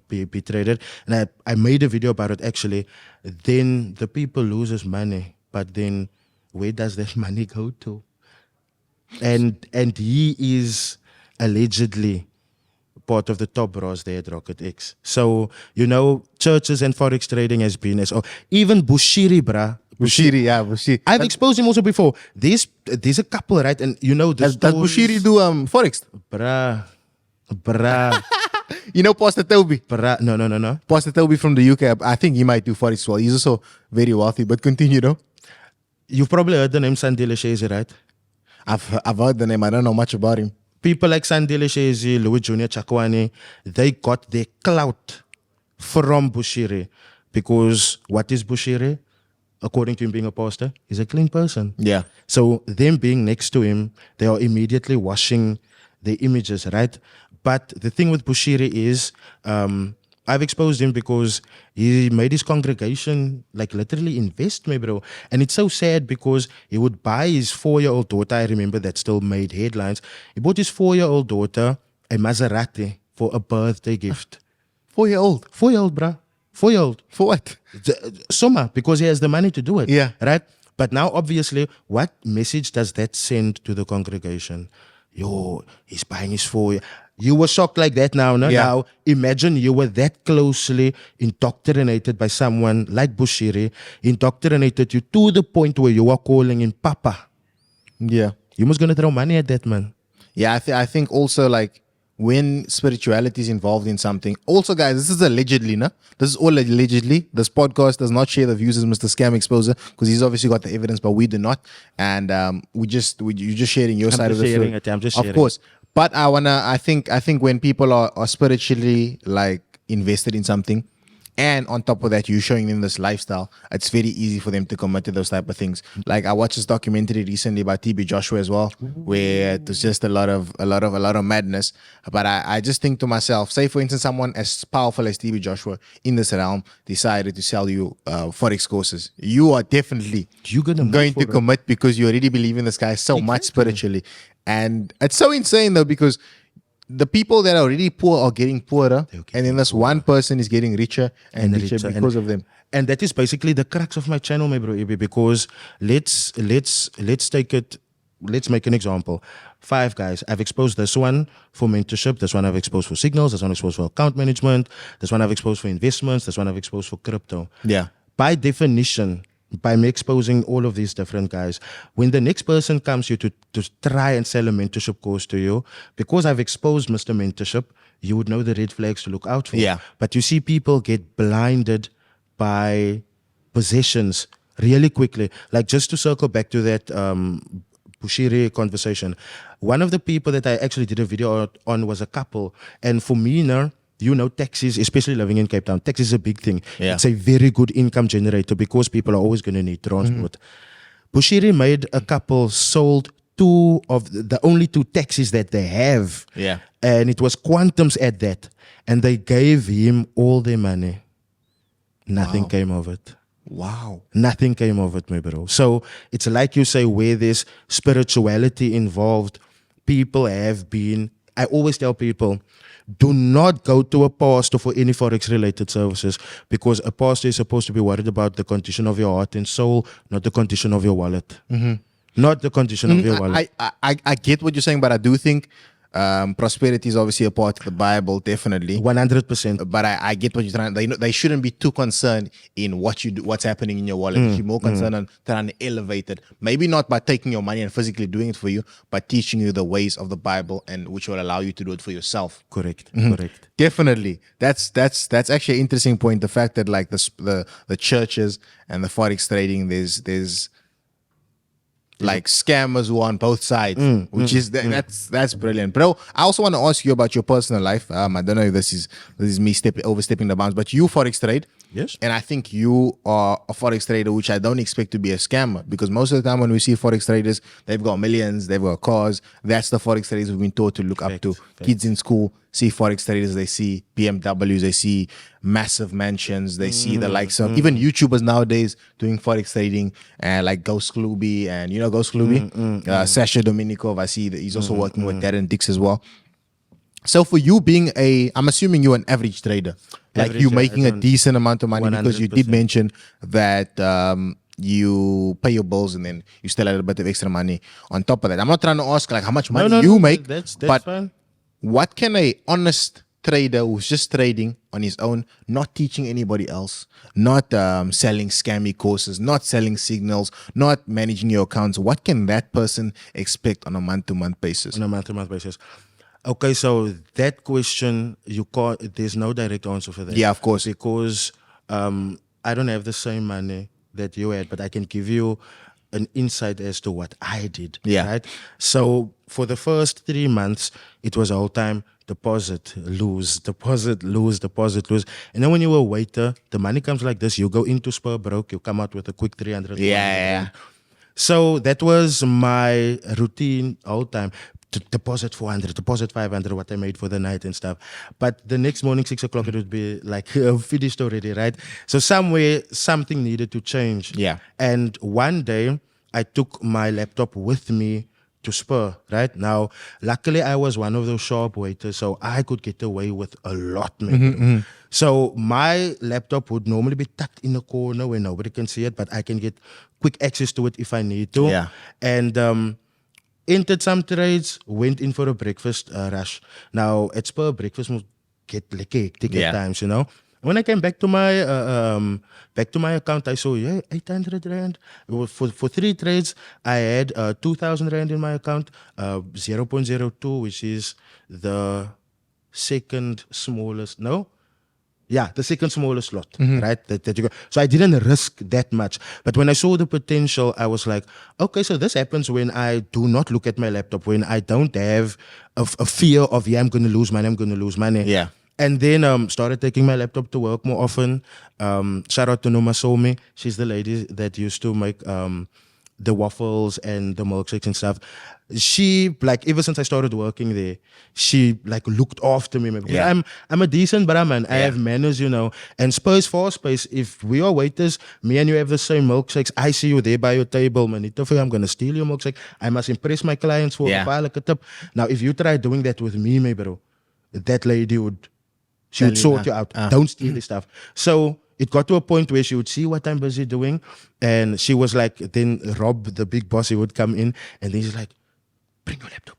Speaker 2: be traded, and I made a video about it actually. Then the people loses money, but then where does that money go to? And he is allegedly part of the top brass there at Rocket X. So, you know, churches and Forex trading has been as even Bushiri, bruh.
Speaker 1: Bushiri, yeah, Bushiri.
Speaker 2: I've exposed him also before. There's a couple, right? And you know,
Speaker 1: Does Bushiri do Forex?
Speaker 2: Bruh.
Speaker 1: You know Pastor Toby?
Speaker 2: Bruh. No.
Speaker 1: Pastor Toby from the UK. I think he might do Forex as well. He's also very wealthy, but continue, though.
Speaker 2: You've probably heard the name Sandile Shazy, right?
Speaker 1: I've heard the name. I don't know much about him.
Speaker 2: People like Sandile Shazy, Louis Jr. Chakwani, they got their clout from Bushiri. Because what is Bushiri? According to him being a pastor, he's a clean person.
Speaker 1: Yeah.
Speaker 2: So them being next to him, they are immediately washing the images, right? But the thing with Bushiri is, I've exposed him because he made his congregation like literally invest me, bro. And it's so sad because he would buy his 4-year-old daughter. I remember that still made headlines. He bought his 4-year-old daughter a Maserati for a birthday gift.
Speaker 1: 4-year-old?
Speaker 2: 4-year-old, bro. 4-year-old.
Speaker 1: For what?
Speaker 2: Summer, because he has the money to do it.
Speaker 1: Yeah.
Speaker 2: Right? But now, obviously, what message does that send to the congregation? Yo, he's buying his 4-year. You were shocked like that now, no?
Speaker 1: Yeah.
Speaker 2: Now, imagine you were that closely indoctrinated by someone like Bushiri, indoctrinated you to the point where you are calling him Papa.
Speaker 1: Yeah.
Speaker 2: You must gonna throw money at that man.
Speaker 1: Yeah, I think also like when spirituality is involved in something. Also, guys, this is allegedly, no? This is all allegedly. This podcast does not share the views as Mr. Scam Exposer because he's obviously got the evidence, but we do not. And you're just sharing your side of the story.
Speaker 2: I'm just sharing.
Speaker 1: Of course. But I think when people are spiritually like invested in something, and on top of that, you're showing them this lifestyle, it's very easy for them to commit to those type of things. Like I watched this documentary recently about TB Joshua as well, where there's just a lot of madness. But I just think to myself, say for instance, someone as powerful as TB Joshua in this realm decided to sell you Forex courses. You are definitely going to commit because you already believe in this guy so much spiritually. And it's so insane though, because the people that are already poor are getting poorer, and then this one person is getting richer and richer because of them.
Speaker 2: And that is basically the crux of my channel, my bro, Ibi, because let's make an example. 5 guys. I've exposed this one for mentorship, this one I've exposed for signals, this one I've exposed for account management, this one I've exposed for investments, this one I've exposed for crypto.
Speaker 1: Yeah.
Speaker 2: By definition, by me exposing all of these different guys, when the next person comes to you to try and sell a mentorship course to you, because I've exposed Mr. Mentorship, you would know the red flags to look out for.
Speaker 1: Yeah.
Speaker 2: But you see people get blinded by possessions really quickly. Like just to circle back to that Bushiri conversation, one of the people that I actually did a video on was a couple. And for me now, you know, taxis, especially living in Cape Town, taxis is a big thing.
Speaker 1: Yeah.
Speaker 2: It's a very good income generator because people are always going to need transport. Bushiri made a couple, sold 2 of the only 2 taxis that they have.
Speaker 1: Yeah.
Speaker 2: And it was quantums at that. And they gave him all their money. Nothing came of it.
Speaker 1: Wow.
Speaker 2: Nothing came of it, my bro. So it's like you say, where there's spirituality involved, people have been, I always tell people, do not go to a pastor for any Forex related services, because a pastor is supposed to be worried about the condition of your heart and soul, not the condition of your wallet. Not the condition of your wallet.
Speaker 1: I get what you're saying, but I do think prosperity is obviously a part of the Bible, definitely.
Speaker 2: 100%.
Speaker 1: But I get what you're trying. They shouldn't be too concerned in what you do, what's happening in your wallet. They should be more concerned on trying to elevate it. Maybe not by taking your money and physically doing it for you, but teaching you the ways of the Bible, and which will allow you to do it for yourself.
Speaker 2: Correct. Correct.
Speaker 1: Definitely. That's actually an interesting point. The fact that like the churches and the Forex trading, there's like scammers who are on both sides, which is that's brilliant, bro. I also want to ask you about your personal life. I don't know if this is me overstepping the bounds, but you Forex trade.
Speaker 2: Yes.
Speaker 1: And I think you are a Forex trader, which I don't expect to be a scammer, because most of the time when we see Forex traders, they've got millions, they've got cars. That's the Forex traders we've been taught to look up to. Kids in school see Forex traders, they see BMWs, they see massive mansions, they see the likes of even YouTubers nowadays doing Forex trading, and like Ghost Klubi, and you know Ghost Klubi, Sasha Dominikov. I see that he's also working with Darren Dix as well. So for you being I'm assuming you're an average trader, like
Speaker 2: Average,
Speaker 1: you're making a decent amount of money,
Speaker 2: 100%.
Speaker 1: because you did mention that you pay your bills and then you still have a bit of extra money on top of that. I'm not trying to ask like how much money you make,
Speaker 2: That's
Speaker 1: but
Speaker 2: fine.
Speaker 1: what can a honest trader who's just trading on his own, not teaching anybody else, not selling scammy courses, not selling signals, not managing your accounts, what can that person expect on a month-to-month basis?
Speaker 2: On a month-to-month basis. Okay, so that question, you can't, there's no direct answer for that.
Speaker 1: Yeah, of course.
Speaker 2: Because I don't have the same money that you had, but I can give you an insight as to what I did.
Speaker 1: Yeah.
Speaker 2: Right? So for the first 3 months, it was all time deposit, lose, deposit, lose, deposit, lose. And then when you were a waiter, the money comes like this. You go into Spur broke, you come out with a quick 300.
Speaker 1: Yeah.
Speaker 2: So that was my routine all time. To deposit 400, deposit 500, what I made for the night and stuff. But the next morning, 6 o'clock, it would be like finished already, right? So somewhere, something needed to change.
Speaker 1: Yeah.
Speaker 2: And one day, I took my laptop with me to Spur, right? Now, luckily, I was one of those sharp waiters, so I could get away with a lot, maybe. So my laptop would normally be tucked in a corner where nobody can see it, but I can get quick access to it if I need to.
Speaker 1: Yeah.
Speaker 2: And entered some trades, went in for a breakfast rush. Now, at Spur, breakfast must get like hectic
Speaker 1: Yeah.
Speaker 2: at times, you know. When I came back to my account, I saw 800 rand. For 3 trades, I had 2,000 rand in my account, 0.02, which is the second smallest. No. Yeah, the second smallest lot, right? That you got. So I didn't risk that much. But when I saw the potential, I was like, okay, so this happens when I do not look at my laptop, when I don't have a fear of, I'm going to lose money.
Speaker 1: Yeah.
Speaker 2: And then started taking my laptop to work more often. Shout out to Noma Somi. She's the lady that used to make the waffles and the milkshakes and stuff. She, like, ever since I started working there, she like looked after me.
Speaker 1: Yeah.
Speaker 2: I'm a decent man. I have manners, you know. And space for space, if we are waiters, me and you have the same milkshakes, I see you there by your table, manito, I'm gonna steal your milkshake. I must impress my clients for a file like a tip. Now, if you try doing that with me, bro, that lady would sort you out. Don't steal this stuff. So it got to a point where she would see what I'm busy doing, and she was like, then Rob, the big boss, he would come in, and then he's like, bring your laptop.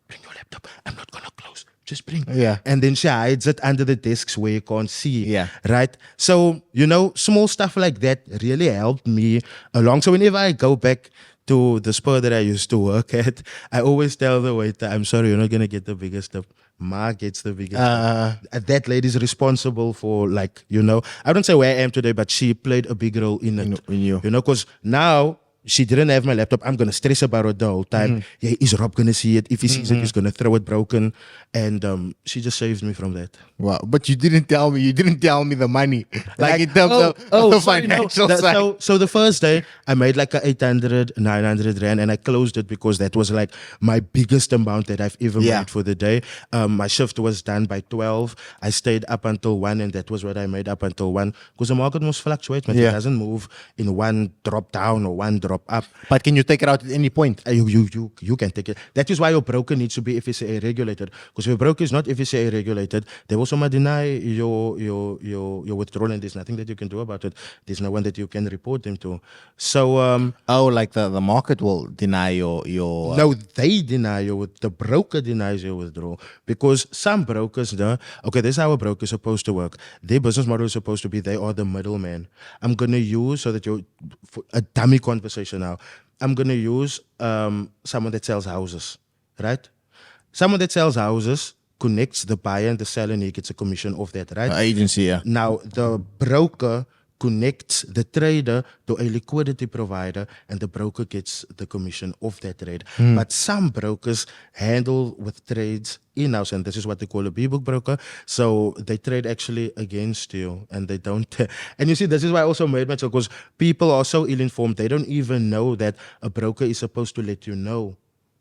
Speaker 2: I'm not gonna close. Just bring.
Speaker 1: Yeah.
Speaker 2: And then she hides it under the desks where you can't see.
Speaker 1: Yeah.
Speaker 2: Right? So, you know, small stuff like that really helped me along. So whenever I go back to the Spur that I used to work at, I always tell the waiter, I'm sorry, you're not gonna get the biggest tip. Ma gets the biggest tip. That lady's responsible for, like, you know, I don't say where I am today, but she played a big role in it.
Speaker 1: In you.
Speaker 2: You know, because now she didn't have my laptop. I'm gonna stress about it the whole time. Yeah, is Rob gonna see it? If he sees it, he's gonna throw it broken. And she just saved me from that.
Speaker 1: Wow, but you didn't tell me the money, like in terms of the
Speaker 2: sorry, no.
Speaker 1: financial side.
Speaker 2: So the first day I made like a 800, 900 rand, and I closed it because that was like my biggest amount that I've ever made for the day. My shift was done by 12. I stayed up until 1, and that was what I made up until 1, because the market must fluctuate, but it doesn't move in one drop down or one drop up.
Speaker 1: But can you take it out at any point?
Speaker 2: You can take it. That is why your broker needs to be FSCA regulated. Because if your broker is not FSCA regulated, they will somehow deny your withdrawal, and there's nothing that you can do about it. There's no one that you can report them to. So
Speaker 1: Like the market will deny your
Speaker 2: no, they deny the broker denies your withdrawal, because some brokers, okay, this is how a broker is supposed to work. Their business model is supposed to be, they are the middleman. I'm gonna use, so that you're a dummy conversation now. I'm gonna use someone that sells houses, right? Someone that sells houses connects the buyer and the seller, and he gets a commission off that, right?
Speaker 1: agency, yeah.
Speaker 2: Now, the broker connects the trader to a liquidity provider, and the broker gets the commission off that trade. But some brokers handle with trades in-house, and this is what they call a B-book broker. So they trade actually against you, and they don't. And you see, this is why I also made myself, because people are so ill-informed. They don't even know that a broker is supposed to let you know,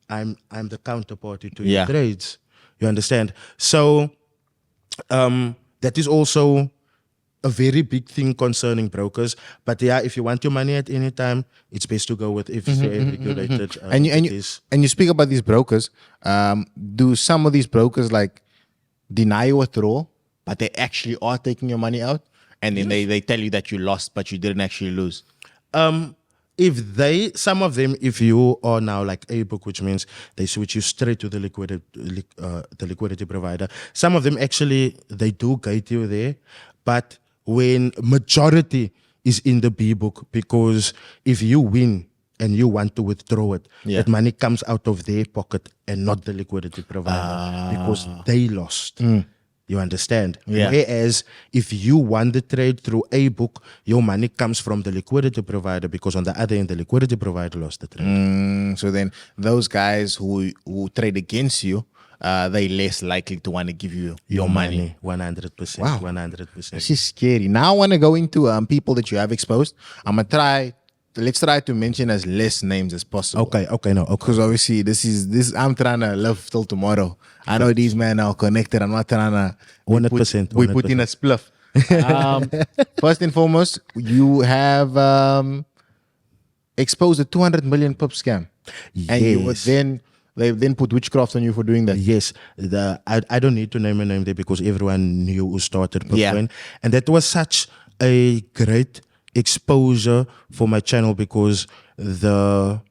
Speaker 2: I'm the counterparty to your trades. You understand? So that is also a very big thing concerning brokers. But yeah, if you want your money at any time, it's best to go with FCA regulated.
Speaker 1: And you speak about these brokers. Do some of these brokers like deny your withdrawal, but they actually are taking your money out, and then they tell you that you lost, but you didn't actually lose?
Speaker 2: some of them, if you are now like a book, which means they switch you straight to the liquidity provider. Some of them actually, they do guide you there, but when majority is in the B book, because if you win and you want to withdraw it, that money comes out of their pocket and not the liquidity provider because they lost. You understand?
Speaker 1: Yeah.
Speaker 2: Whereas if you won the trade through a book, your money comes from the liquidity provider because on the other end, the liquidity provider lost the trade.
Speaker 1: So then those guys who trade against you, they less likely to want to give you your money.
Speaker 2: 100%.
Speaker 1: Wow.
Speaker 2: 100%.
Speaker 1: This is scary. Now I want to go into people that you have exposed. Let's try to mention as less names as possible.
Speaker 2: Okay.
Speaker 1: Because obviously this I'm trying to live till tomorrow. I know these men are connected. I'm not trying to
Speaker 2: 100%.
Speaker 1: we put in a spliff. First and foremost, you have exposed a 200 million pip scam. And you would they then put witchcraft on you for doing that.
Speaker 2: Yes, I don't need to name a name there because everyone knew who started Bitcoin. And that was such a great exposure for my channel because not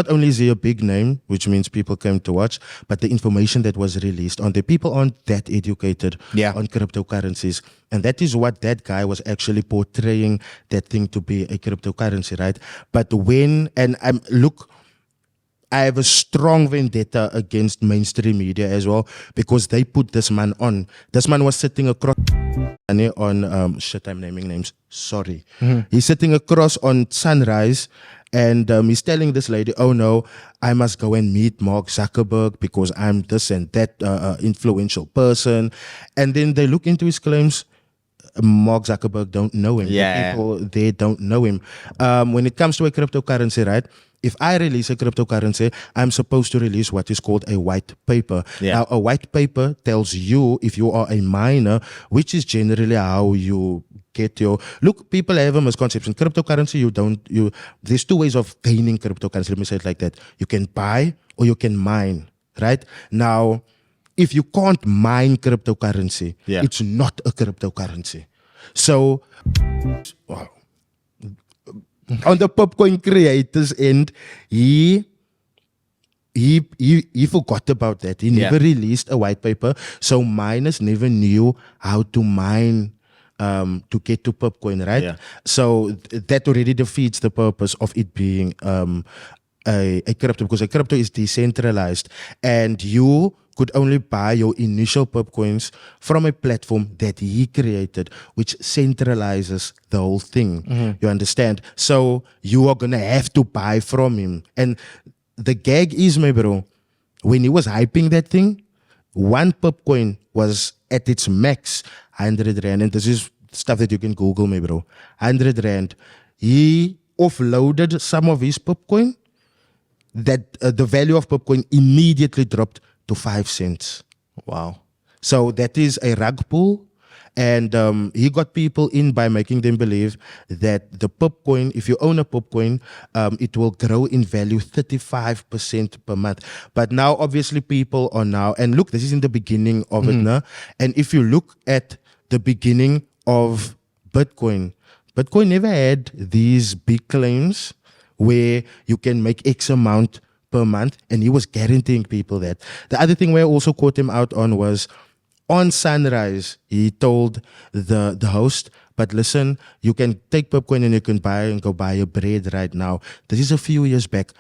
Speaker 2: only is he a big name, which means people came to watch, but the information that was released on the people aren't that educated on cryptocurrencies. And that is what that guy was actually portraying that thing to be, a cryptocurrency, right? But I have a strong vendetta against mainstream media as well because they put this man on. This man was sitting across on I'm naming names. Sorry. He's sitting across on Sunrise and he's telling this lady, oh no, I must go and meet Mark Zuckerberg because I'm this and that influential person. And then they look into his claims. Mark Zuckerberg don't know him.
Speaker 1: Yeah.
Speaker 2: The people there don't know him. When it comes to a cryptocurrency, right? If I release a cryptocurrency, I'm supposed to release what is called a white paper. Now, a white paper tells you if you are a miner, which is generally how you get your... Look, people have a misconception. Cryptocurrency, there's two ways of gaining cryptocurrency. Let me say it like that. You can buy or you can mine, right? Now, if you can't mine cryptocurrency, it's not a cryptocurrency. So... Wow. On the Popcoin creators end, he forgot about that. He never released a white paper, so miners never knew how to mine to get to Popcoin, right? So that already defeats the purpose of it being a crypto, because a crypto is decentralized, and you could only buy your initial Popcoins from a platform that he created, which centralizes the whole thing. You understand? So you are going to have to buy from him. And the gag is, my bro, when he was hyping that thing, one Popcoin was at its max, 100 Rand. And this is stuff that you can Google, my bro. 100 Rand. He offloaded some of his Popcoin, that the value of Popcoin immediately dropped to 5 cents.
Speaker 1: Wow.
Speaker 2: So that is a rug pull. And he got people in by making them believe that the Popcoin, if you own a Popcoin, it will grow in value 35% per month. But now, obviously, people are now, and look, this is in the beginning of it now. And if you look at the beginning of Bitcoin never had these big claims where you can make X amount per month, and he was guaranteeing people that. The other thing where I also caught him out on was on Sunrise, he told the host, but listen, you can take Popcoin and you can go buy a bread right now. This is a few years back.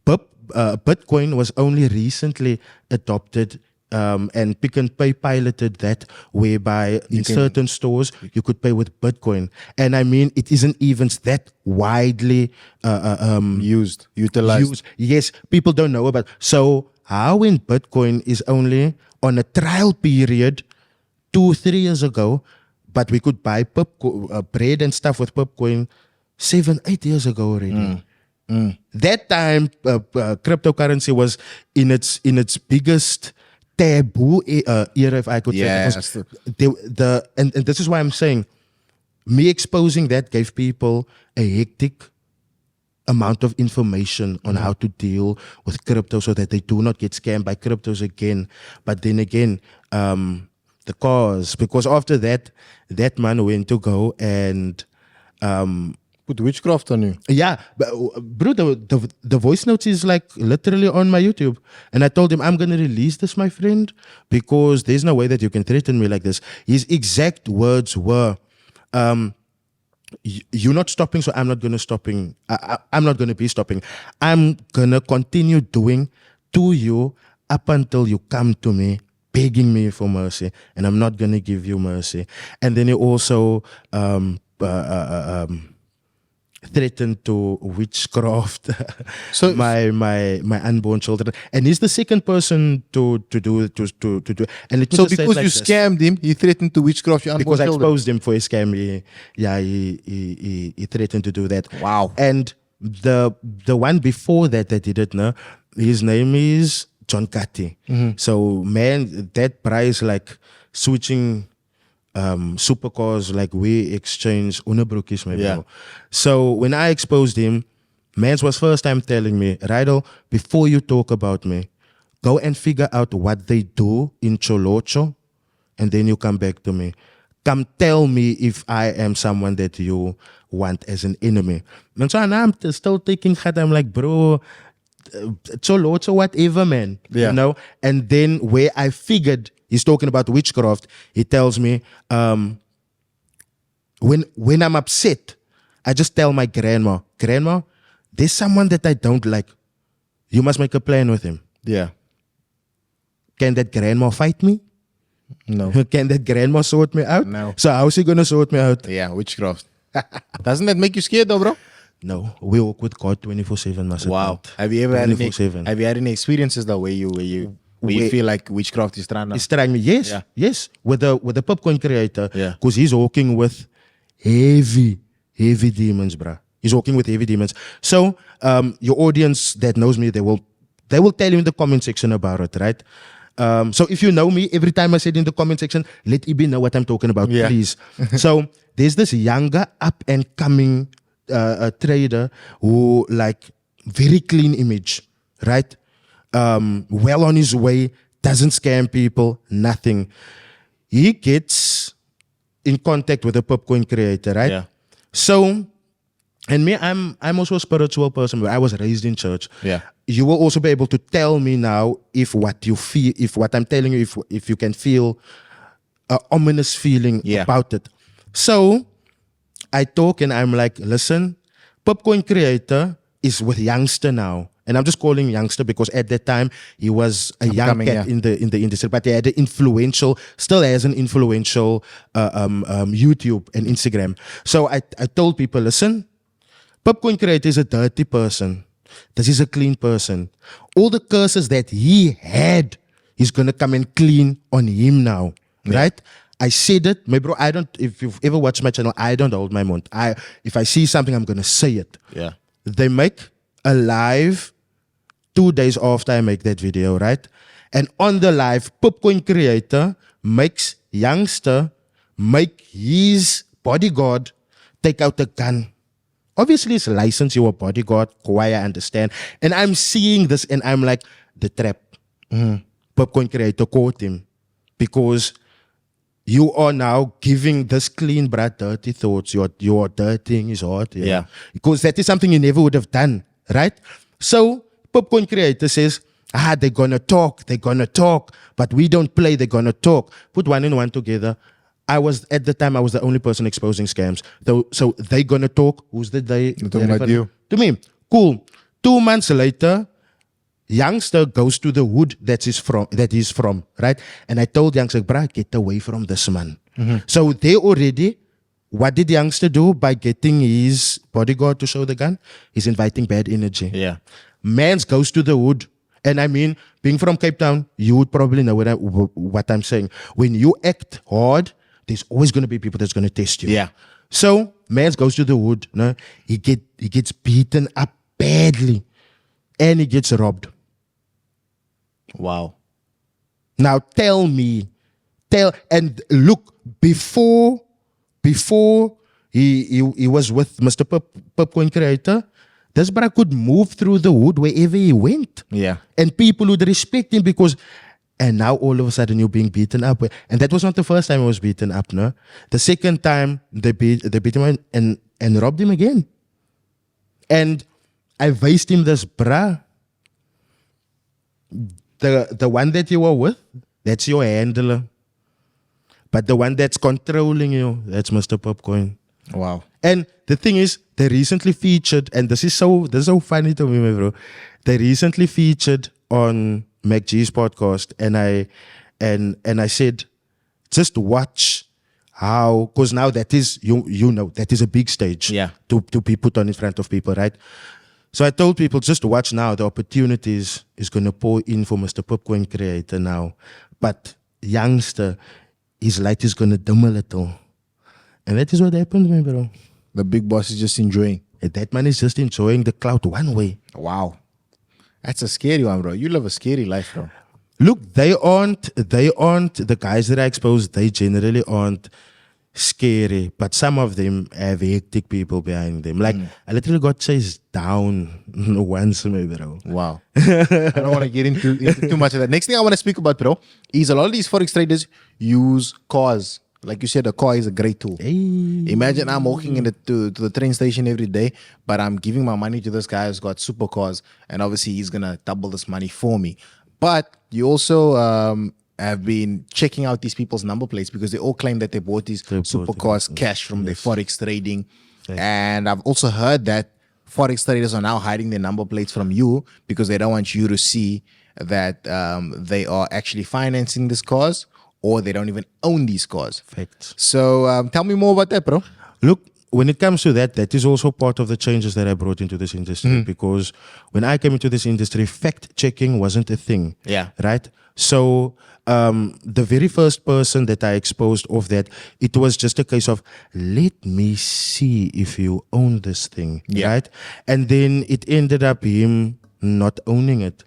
Speaker 2: Bitcoin was only recently adopted, and Pick and Pay piloted that, whereby in certain stores you could pay with Bitcoin. And I mean, it isn't even that widely utilized. Yes, people don't know about. So how when Bitcoin is only on a trial period 2-3 years ago, but we could buy bread and stuff with Bitcoin 7-8 years ago already. That time, cryptocurrency was in its biggest taboo era, if I could say. And this is why I'm saying, me exposing that gave people a hectic amount of information on how to deal with crypto so that they do not get scammed by cryptos again. But then again, the cause, because after that man went to go and
Speaker 1: Put witchcraft on you.
Speaker 2: Yeah, but, bro, the voice notes is like literally on my YouTube. And I told him, I'm going to release this, my friend, because there's no way that you can threaten me like this. His exact words were, you're not stopping, so I'm not going to stopping. I'm not going to be stopping. I'm going to continue doing to you up until you come to me begging me for mercy, and I'm not going to give you mercy. And then he also threatened to witchcraft
Speaker 1: So-
Speaker 2: my unborn children, and he's the second person to do. And let me
Speaker 1: So
Speaker 2: just say it
Speaker 1: because
Speaker 2: like
Speaker 1: you
Speaker 2: this.
Speaker 1: scammed him, he threatened to witchcraft your unborn
Speaker 2: Because I
Speaker 1: children.
Speaker 2: exposed him for a scam, he threatened to do that.
Speaker 1: Wow.
Speaker 2: And the one before that he did, no, his name is John Kati. So man, that price like switching supercars, like we exchange unabroekjes maybe.
Speaker 1: Yeah.
Speaker 2: So when I exposed him, mans was first time telling me, Rydall, before you talk about me, go and figure out what they do in Cholocho, and then you come back to me. Come tell me if I am someone that you want as an enemy. And so now I'm still taking heart. I'm like, bro, Cholocho, whatever, man.
Speaker 1: Yeah.
Speaker 2: You know? And then where I figured he's talking about witchcraft, he tells me, when I'm upset, I just tell my grandma, there's someone that I don't like. You must make a plan with him.
Speaker 1: Yeah.
Speaker 2: Can that grandma fight me?
Speaker 1: No.
Speaker 2: Can that grandma sort me out?
Speaker 1: No.
Speaker 2: So how's he gonna sort me out?
Speaker 1: Yeah, witchcraft. Doesn't that make you scared though, bro?
Speaker 2: No, we walk with God 24/7. Must it
Speaker 1: Wow.
Speaker 2: not?
Speaker 1: Have you ever had any,
Speaker 2: 24/7.
Speaker 1: have you had any experiences though where you feel like witchcraft is trying to
Speaker 2: He's trying me. Yes,
Speaker 1: Yeah.
Speaker 2: yes. With the popcorn creator.
Speaker 1: Yeah.
Speaker 2: Because he's working with heavy demons, bruh. He's working with heavy demons. So your audience that knows me, they will tell you in the comment section about it, right? So if you know me, every time I said in the comment section, let Ibi know what I'm talking about,
Speaker 1: Yeah.
Speaker 2: please. So there's this younger up and coming trader who like very clean image, right? Well on his way, doesn't scam people, nothing. He gets in contact with a popcorn creator, right?
Speaker 1: Yeah.
Speaker 2: So, and me, I'm also a spiritual person. I was raised in church.
Speaker 1: Yeah.
Speaker 2: You will also be able to tell me now if what you feel, if what I'm telling you, if you can feel an ominous feeling
Speaker 1: Yeah.
Speaker 2: about it. So I talk and I'm like, listen, popcorn creator is with youngster now. And I'm just calling youngster because at that time he was a young
Speaker 1: Upcoming,
Speaker 2: cat
Speaker 1: yeah.
Speaker 2: in the industry, but he had an influential, still has an influential YouTube and Instagram. So I told people, listen, popcorn creator is a dirty person. This is a clean person. All the curses that he had, he's gonna come and clean on him now, right? I said it, my bro. I don't. If you've ever watched my channel, I don't hold my mouth. If I see something, I'm gonna say it.
Speaker 1: Yeah.
Speaker 2: They make a live 2 days after I make that video, right? And on the live, popcorn creator makes youngster make his bodyguard take out the gun. Obviously, it's licensed, you're a bodyguard, Kawhi, I understand. And I'm seeing this and I'm like, the trap. Popcorn creator caught him. Because you are now giving this clean brat dirty thoughts. You're dirtying his heart.
Speaker 1: Yeah.
Speaker 2: Because that is something you never would have done, right? So, popcorn creator says, they're gonna talk, but we don't play, they're gonna talk. Put one and one together. At the time, I was the only person exposing scams. So they gonna talk. Who's the they?
Speaker 1: They're talking about you.
Speaker 2: To me. Cool. 2 months later, youngster goes to the hood that he's from, right? And I told youngster, bruh, get away from this man. So they already, what did youngster do by getting his bodyguard to show the gun? He's inviting bad energy.
Speaker 1: Yeah.
Speaker 2: Mans goes to the hood. And I mean, being from Cape Town, you would probably know what I'm saying. When you act hard, there's always going to be people that's going to test you.
Speaker 1: Yeah.
Speaker 2: So, mans goes to the hood. No? He gets beaten up badly. And he gets robbed.
Speaker 1: Wow.
Speaker 2: Now tell me, and look, before he was with Mr. Popcorn Creator, this brother could move through the hood wherever he went.
Speaker 1: Yeah.
Speaker 2: And people would respect him and now all of a sudden you're being beaten up. And that was not the first time I was beaten up, no? The second time they beat him and robbed him again. And I faced him this, bruh. The one that you were with, that's your handler. But the one that's controlling you, that's Mr. Popcoin.
Speaker 1: Wow.
Speaker 2: And the thing is, they recently featured, and this is so funny to me, my bro. They recently featured on MacG's podcast, and I said, just watch how, because now that is you know that is a big stage,
Speaker 1: Yeah.
Speaker 2: to be put on in front of people, right? So I told people, just watch now. The opportunities is going to pour in for Mr. Popcoin Creator now. But youngster, his light is going to dim a little. And that is what happened, my bro.
Speaker 1: The big boss is just enjoying.
Speaker 2: And that man is just enjoying the cloud one way.
Speaker 1: Wow. That's a scary one, bro. You live a scary life, bro.
Speaker 2: Look, they aren't, the guys that I exposed, they generally aren't scary, but some of them have hectic people behind them. Like, I literally got chased down once, my bro.
Speaker 1: Wow. I don't want to get into too much of that. Next thing I want to speak about, bro, is a lot of these Forex traders use cars. Like you said, a car is a great tool.
Speaker 2: Hey.
Speaker 1: Imagine I'm walking to the train station every day, but I'm giving my money to this guy who's got supercars, and obviously he's going to double this money for me. But you also have been checking out these people's number plates because they all claim that they bought these supercars cash from their Forex trading. And I've also heard that Forex traders are now hiding their number plates from you because they don't want you to see that they are actually financing these cars, or they don't even own these cars.
Speaker 2: Facts.
Speaker 1: So tell me more about that, bro.
Speaker 2: Look, when it comes to that, that is also part of the changes that I brought into this industry, because when I came into this industry, fact checking wasn't a thing.
Speaker 1: Yeah.
Speaker 2: Right? So the very first person that I exposed of that, it was just a case of, let me see if you own this thing.
Speaker 1: Yeah.
Speaker 2: Right? And then it ended up him not owning it.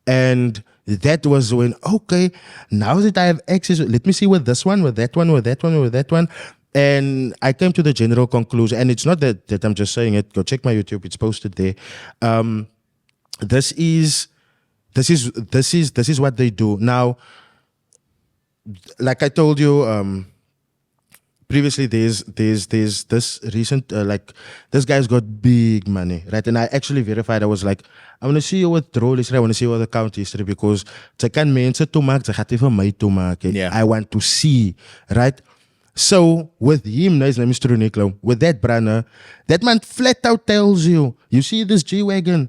Speaker 2: And that was when, okay, now that I have access, let me see with this one, with that one, with that one, with that one. And I came to the general conclusion, and it's not that I'm just saying it. Go check my YouTube; it's posted there. This is what they do now. Like I told you previously, there's this recent like this guy's got big money, right? And I actually verified. I was like, I want to see your withdrawal history. I want to see your account history, because I can mense toe maak, I gaan my toe maak.
Speaker 1: Yeah.
Speaker 2: I want to see, right? So with him, his name is Truniklo, with that brother, that man flat out tells you, you see this G-Wagon,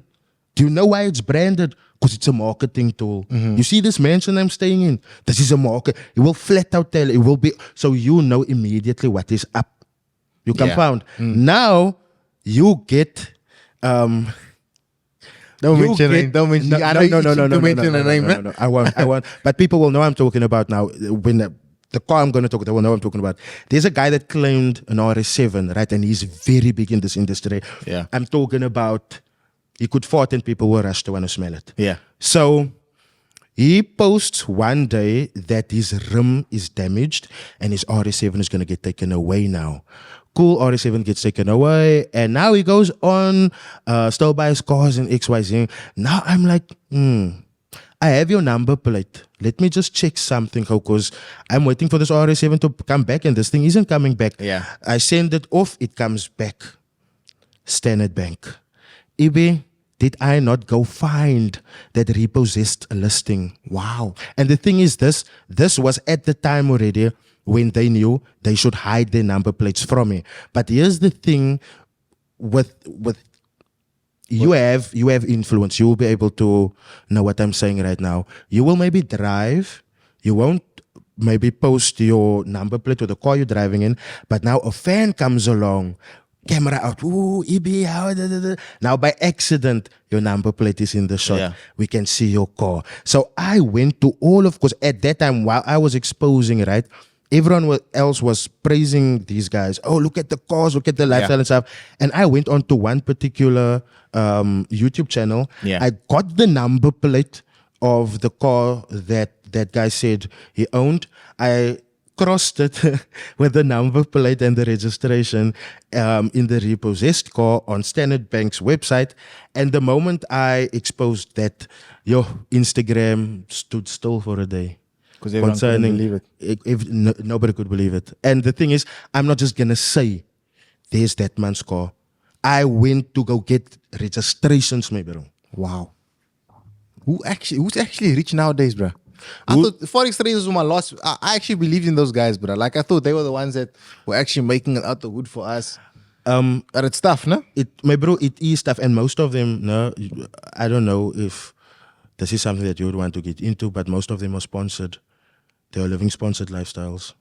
Speaker 2: do you know why it's branded? Because it's a marketing tool. You see this mansion I'm staying in? This is a market. It will flat out tell, it will be, so you know immediately what is up. You compound. Now, you get,
Speaker 1: Don't mention it. Don't mention it. I know you don't mention the name.
Speaker 2: No, I won't. But people will know I'm talking about now. When the car I'm going to talk about, they will know I'm talking about. There's a guy that claimed an RS7, right? And he's very big in this industry.
Speaker 1: Yeah.
Speaker 2: I'm talking about, he could fart and people will rush to want to smell it.
Speaker 1: Yeah.
Speaker 2: So he posts one day that his rim is damaged and his RS7 is going to get taken away now. Cool, RS7 gets taken away, and now he goes on, still buys cars and XYZ. Now I'm like, I have your number plate. Let me just check something, because I'm waiting for this RS7 to come back, and this thing isn't coming back.
Speaker 1: Yeah.
Speaker 2: I send it off, it comes back. Standard Bank. Ibe, did I not go find that repossessed listing? Wow. And the thing is this was at the time already when they knew they should hide their number plates from me. But here's the thing with you have influence. You will be able to know what I'm saying right now. You will maybe drive. You won't maybe post your number plate or the car you're driving in. But now a fan comes along, camera out. Ooh, EB, how? Da, da, da. Now by accident, your number plate is in the shot.
Speaker 1: Yeah.
Speaker 2: We can see your car. So I went to all of, because at that time while I was exposing, right, everyone else was praising these guys. Oh, look at the cars, look at the lifestyle and stuff. And I went on to one particular YouTube channel.
Speaker 1: Yeah.
Speaker 2: I got the number plate of the car that guy said he owned. I crossed it with the number plate and the registration in the repossessed car on Standard Bank's website. And the moment I exposed that, Instagram stood still for a day.
Speaker 1: Because everyone couldn't believe it.
Speaker 2: Nobody could believe it. And the thing is, I'm not just going to say, there's that man's car. I went to go get registrations, my bro.
Speaker 1: Wow. Who's actually rich nowadays, bro? I thought Forex traders were my loss. I actually believed in those guys, bro. Like I thought they were the ones that were actually making it out the wood for us. But it's tough, no?
Speaker 2: My bro, it is tough, and most of them, no, I don't know if this is something that you would want to get into, but most of them are sponsored. They are living sponsored lifestyles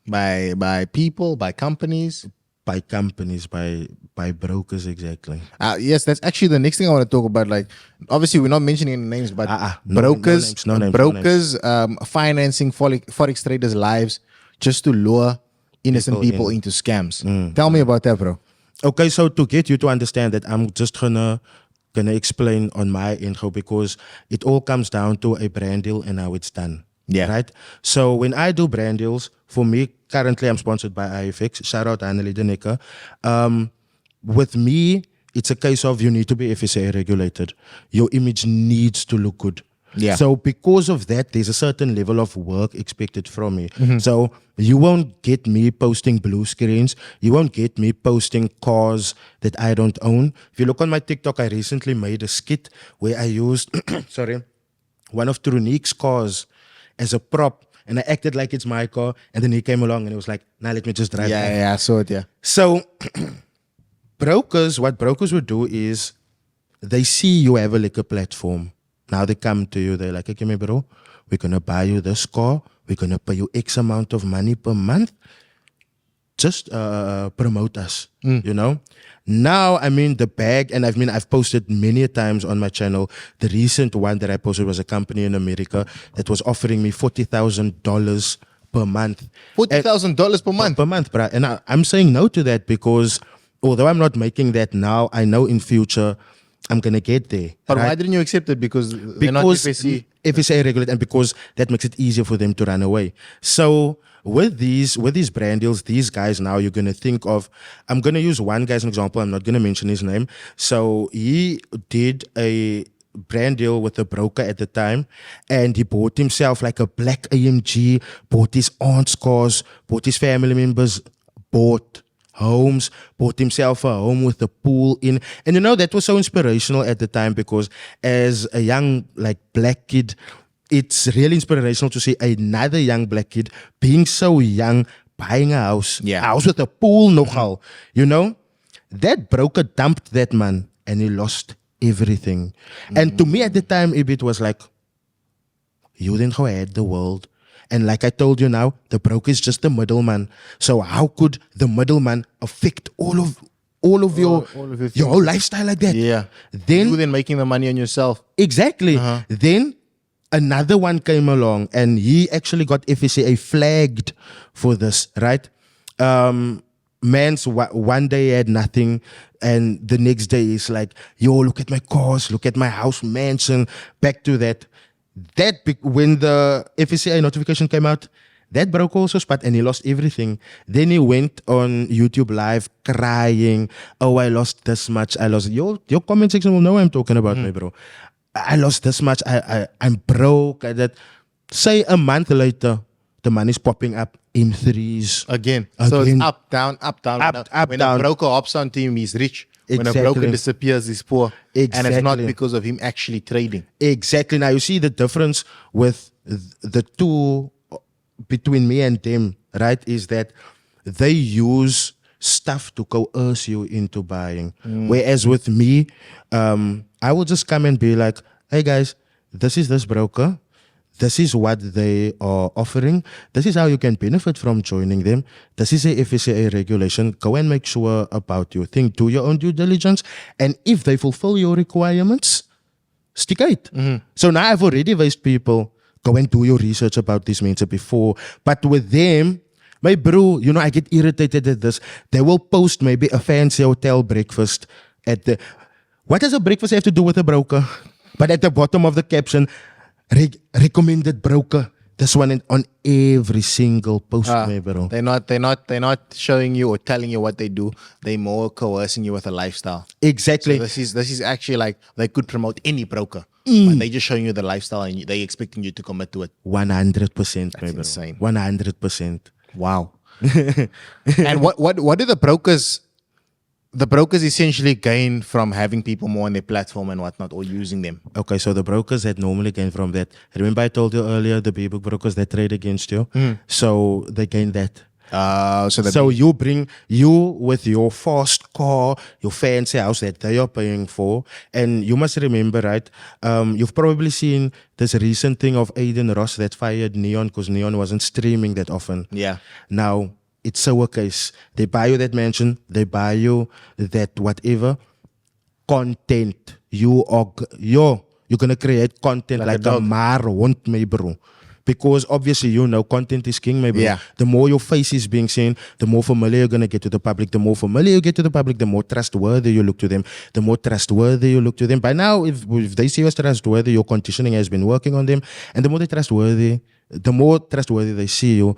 Speaker 1: By people, by companies.
Speaker 2: by companies, by brokers, exactly.
Speaker 1: Yes, that's actually the next thing I want to talk about. Like, obviously, we're not mentioning any names, but
Speaker 2: No
Speaker 1: brokers,
Speaker 2: names, no names.
Speaker 1: brokers, financing forex traders' lives just to lure innocent people into scams. Tell me about that, bro.
Speaker 2: Okay, so to get you to understand that, I'm just gonna explain on my intro, because it all comes down to a brand deal and how it's done.
Speaker 1: Yeah.
Speaker 2: Right. So when I do brand deals, for me, currently I'm sponsored by IFX. Shout out Anneli Deneka. With me, it's a case of you need to be FSA regulated. Your image needs to look good.
Speaker 1: Yeah.
Speaker 2: So because of that, there's a certain level of work expected from me. So you won't get me posting blue screens. You won't get me posting cars that I don't own. If you look on my TikTok, I recently made a skit where I used, one of Trunique's cars as a prop, and I acted like it's my car, and then he came along and it was like, nah, let me just drive.
Speaker 1: Yeah, I saw it. Yeah.
Speaker 2: So what brokers would do is they see you have a liquor platform. Now they come to you, they're like, okay, my bro, we're gonna buy you this car, we're gonna pay you X amount of money per month. Just promote us, you know. Now, I mean, the bag, and I've posted many a times on my channel. The recent one that I posted was a company in America that was offering me $40,000 per month.
Speaker 1: $40,000 per month.
Speaker 2: Per month, bruh. And I'm saying no to that, because although I'm not making that now, I know in future I'm gonna get there.
Speaker 1: But
Speaker 2: right?
Speaker 1: why didn't you accept it? Because they're not FSC.
Speaker 2: FSA regulated, and because that makes it easier for them to run away. So with these brand deals, these guys now you're gonna think of. I'm gonna use one guy as an example. I'm not gonna mention his name. So he did a brand deal with a broker at the time, and he bought himself like a black AMG, bought his aunt's cars, bought his family members, bought homes, bought himself a home with a pool in. And you know, that was so inspirational at the time, because as a young like black kid, it's really inspirational to see another young black kid being so young, buying a house,
Speaker 1: Yeah.
Speaker 2: a house with a pool, nogal. You know, that broker dumped that man and he lost everything. And to me at the time, it was like, you didn't go ahead the world. And like I told you now, the broker is just the middleman. So how could the middleman affect all of your whole lifestyle like that?
Speaker 1: Yeah.
Speaker 2: Then
Speaker 1: You then making the money on yourself.
Speaker 2: exactly. Then another one came along, and he actually got FSCA flagged for this, right? Man's one day he had nothing, and the next day he's like, yo, look at my cars, look at my house, mansion. Back to that. When the FSCA notification came out, that broke also spot, and he lost everything. Then he went on YouTube live crying, oh, I lost this much, I lost. Your comment section will know what I'm talking about, my bro. I lost this much, I'm broke. Say a month later, the money's popping up in threes.
Speaker 1: Again. So it's up, down, up, down.
Speaker 2: Up,
Speaker 1: when
Speaker 2: down.
Speaker 1: a broker hops onto him, he's rich. When a
Speaker 2: Exactly.
Speaker 1: broker disappears, he's poor. And it's not
Speaker 2: Exactly.
Speaker 1: because of him actually trading.
Speaker 2: Exactly. Now you see the difference with the two between me and them, right? Is that they use stuff to coerce you into buying. Whereas with me, I will just come and be like, hey guys, this is this broker. This is what they are offering. This is how you can benefit from joining them. This is a FSCA regulation. Go and make sure about your thing. Do your own due diligence. And if they fulfill your requirements, stick it. So now I've already advised people, go and do your research about this mentor before. But with them, my bro, you know, I get irritated at this. They will post maybe a fancy hotel breakfast at the... What does a breakfast have to do with a broker? But at the bottom of the caption, recommended broker. This one on every single post, my bro.
Speaker 1: They're not showing you or telling you what they do. They're more coercing you with a lifestyle.
Speaker 2: Exactly.
Speaker 1: So this is actually like they could promote any broker, but they're just showing you the lifestyle and they're expecting you to commit to it.
Speaker 2: 100%, my bro.
Speaker 1: insane.
Speaker 2: 100%.
Speaker 1: Wow. And what do the brokers the brokers essentially gain from having people more on their platform and whatnot, or using them.
Speaker 2: Okay, so the brokers that normally gain from that. Remember I told you earlier the B-book brokers that trade against you? So they gain that. So you bring you with your fast car, your fancy house that they are paying for, and you must remember, right? You've probably seen this recent thing of Aiden Ross that fired Neon because Neon wasn't streaming that often.
Speaker 1: Yeah.
Speaker 2: Now it's so a case. They buy you that mansion, they buy you that whatever content. You're gonna create content like a maar hond, my bro. Because obviously, content is king, my bro.
Speaker 1: Yeah.
Speaker 2: The more your face is being seen, the more familiar you're going to get to the public. The more familiar you get to the public, the more trustworthy you look to them. The more trustworthy you look to them. By now, if they see you as trustworthy, your conditioning has been working on them. And the more trustworthy they see you,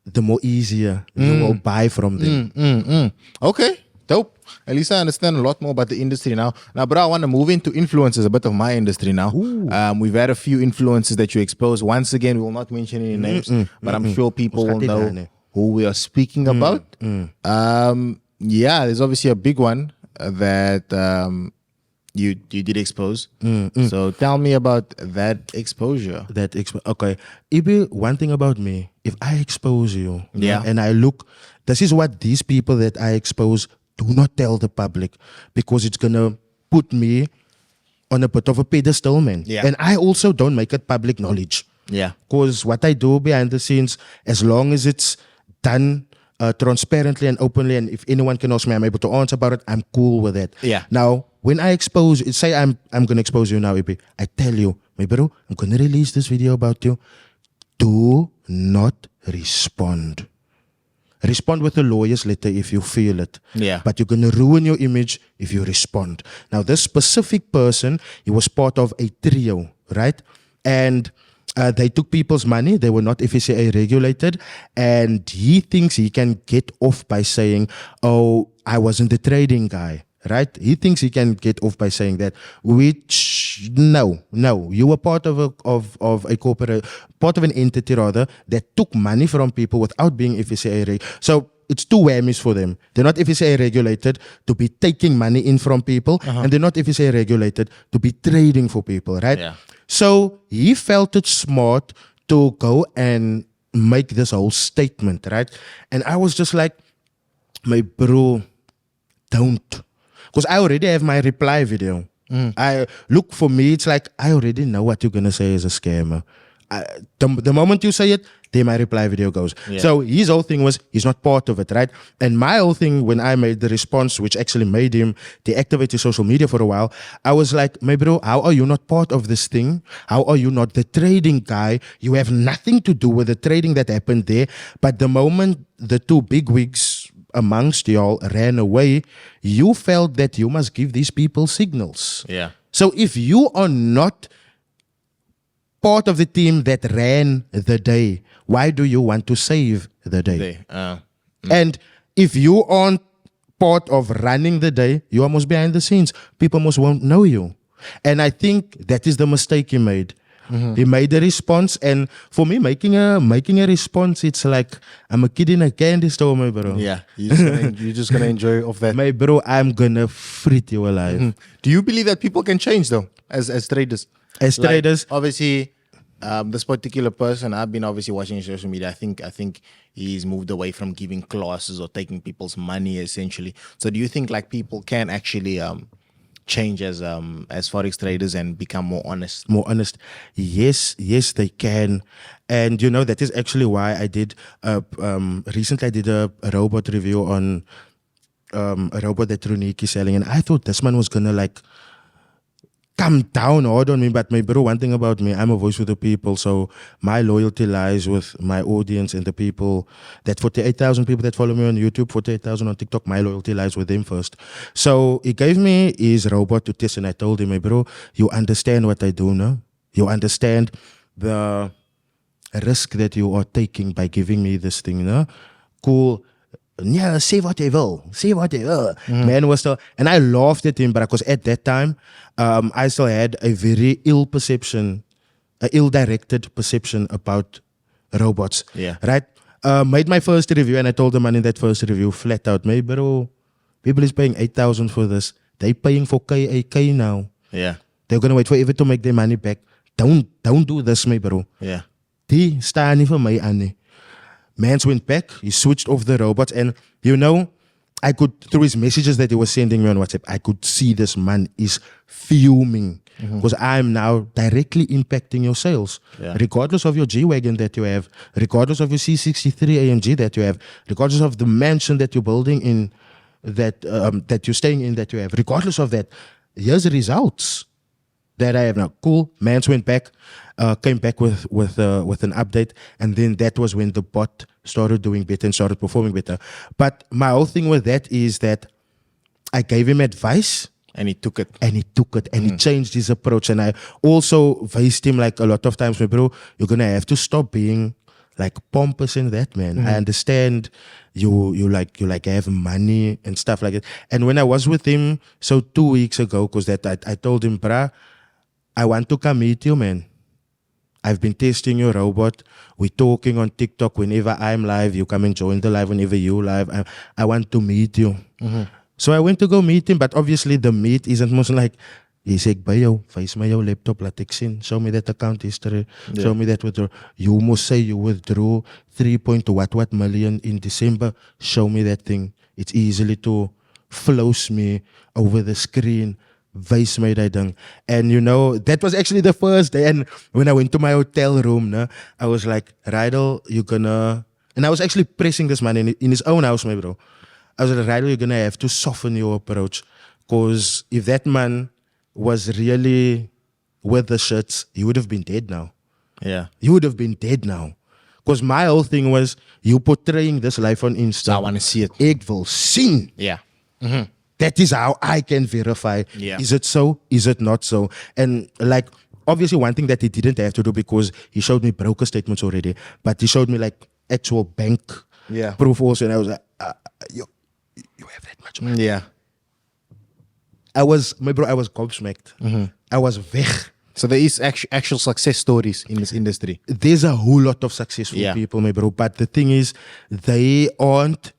Speaker 2: the more easier you will buy from them.
Speaker 1: Okay, dope. At least I understand a lot more about the industry now. Now, bro, I want to move into influencers, a bit of my industry now. We've had a few influencers that you exposed. Once again, we will not mention any names, but I'm sure people will know who we are speaking about. Yeah, there's obviously a big one that you did expose. So tell me about that exposure.
Speaker 2: Okay. Ibi, one thing about me, if I expose you,
Speaker 1: Yeah,
Speaker 2: and I look, this is what these people that I expose do not tell the public, because it's gonna put me on a bit of a pedestal, man.
Speaker 1: Yeah.
Speaker 2: And I also don't make it public knowledge.
Speaker 1: Yeah.
Speaker 2: Because what I do behind the scenes, as long as it's done transparently and openly, and if anyone can ask me, I'm able to answer about it, I'm cool with it.
Speaker 1: Yeah.
Speaker 2: Now, when I expose, say I'm gonna expose you now, Ibi, I tell you, my bro, I'm gonna release this video about you. Do not respond. Respond with a lawyer's letter if you feel it.
Speaker 1: Yeah.
Speaker 2: But you're going to ruin your image if you respond. Now, this specific person, he was part of a trio, right? And they took people's money. They were not FSCA regulated. And he thinks he can get off by saying, oh, I wasn't the trading guy. Right? He thinks he can get off by saying that, which no, you were part of a corporate, part of an entity rather, that took money from people without being FSCA. So it's two whammies for them. They're not FSCA regulated to be taking money in from people, and they're not FSCA regulated to be trading for people, right?
Speaker 1: Yeah.
Speaker 2: So he felt it smart to go and make this whole statement, right? And I was just like, my bro, don't. Because I already have my reply video. I look, for me, it's like I already know what you're gonna say is a scammer. The moment you say it, then my reply video goes.
Speaker 1: Yeah.
Speaker 2: So his whole thing was he's not part of it, right? And my whole thing when I made the response, which actually made him deactivate his social media for a while, I was like, my bro, how are you not part of this thing? How are you not the trading guy? You have nothing to do with the trading that happened there. But the moment the two bigwigs amongst y'all ran away, you felt that you must give these people signals.
Speaker 1: Yeah.
Speaker 2: So if you are not part of the team that ran the day, why do you want to save the day? And if you aren't part of running the day, you are most behind the scenes. People most won't know you. And I think that is the mistake he made. He made a response, and for me, making a response, it's like I'm a kid in a candy store, my bro.
Speaker 1: Yeah, you're just gonna enjoy off that.
Speaker 2: My bro, I'm gonna frit you alive.
Speaker 1: Do you believe that people can change though, as traders?
Speaker 2: As traders,
Speaker 1: obviously, this particular person, I've been obviously watching his social media. I think he's moved away from giving classes or taking people's money essentially. So, do you think like people can actually change as forex traders and become more honest?
Speaker 2: Yes, they can. And that is actually why I did recently I did a robot review on a robot that Runiki is selling, and I thought this man was gonna like come down hard on me. But my bro, one thing about me, I'm a voice for the people, so my loyalty lies with my audience and the people, that 48,000 people that follow me on YouTube, 48,000 on TikTok, my loyalty lies with them first. So he gave me his robot to test, and I told him, my bro, you understand what I do now? You understand the risk that you are taking by giving me this thing, no? Cool. Yeah, say what they will. Man was still, and I laughed at him, but because at that time, I still had a very ill-directed perception about robots.
Speaker 1: Yeah.
Speaker 2: Right? Made my first review, and I told the man in that first review flat out, my bro, People is paying 8,000 for this. They paying for K now.
Speaker 1: Yeah.
Speaker 2: They're gonna wait forever to make their money back. Don't do this, my bro.
Speaker 1: Yeah.
Speaker 2: Die staan nie vir my aan nie. Mans went back, he switched off the robots, and I could, through his messages that he was sending me on WhatsApp, I could see this man is fuming because I'm now directly impacting your sales.
Speaker 1: Yeah.
Speaker 2: Regardless of your G-Wagon that you have, regardless of your C63 AMG that you have, regardless of the mansion that you're building in, that you're staying in that you have, regardless of that, here's the results that I have now. Cool. Mans went back, came back with an update, and then that was when the bot started doing better and started performing better. But my whole thing with that is that I gave him advice.
Speaker 1: And he took it.
Speaker 2: And he changed his approach. And I also voiced him like a lot of times, my bro, you're gonna have to stop being like pompous in that, man. I understand you like have money and stuff like that. And when I was with him, so 2 weeks ago, because that I told him, bruh, I want to come meet you, man. I've been testing your robot. We're talking on TikTok. Whenever I'm live, you come and join the live. Whenever you live, I want to meet you. So I went to go meet him, but obviously the meet isn't most like, he said, by jou, face my your laptop, laat ek sien. Show me that account history.
Speaker 1: Yeah.
Speaker 2: Show me that withdrawal. You must say you withdrew 3 point what million in December. Show me that thing. It's easily to flows me over the screen. Wys my dat ding. And that was actually the first day. And when I went to my hotel room, I was like, Rydall, you're gonna... And I was actually pressing this man in his own house, my bro. I was like, Rydall, you're gonna have to soften your approach. Because if that man was really with the shits, he would have been dead now.
Speaker 1: Yeah.
Speaker 2: He would have been dead now. Because my whole thing was, you portraying this life on Insta.
Speaker 1: So I want to see it.
Speaker 2: Ek wil sien.
Speaker 1: Yeah.
Speaker 2: That is how I can verify.
Speaker 1: Yeah.
Speaker 2: Is it so? Is it not so? And like, obviously one thing that he didn't have to do because he showed me broker statements already, but he showed me like actual bank proof also. And I was like, you have that much money?
Speaker 1: Yeah.
Speaker 2: I was gobsmacked. I was weg.
Speaker 1: So there is actual success stories in this industry.
Speaker 2: There's a whole lot of successful people, my bro. But the thing is, they aren't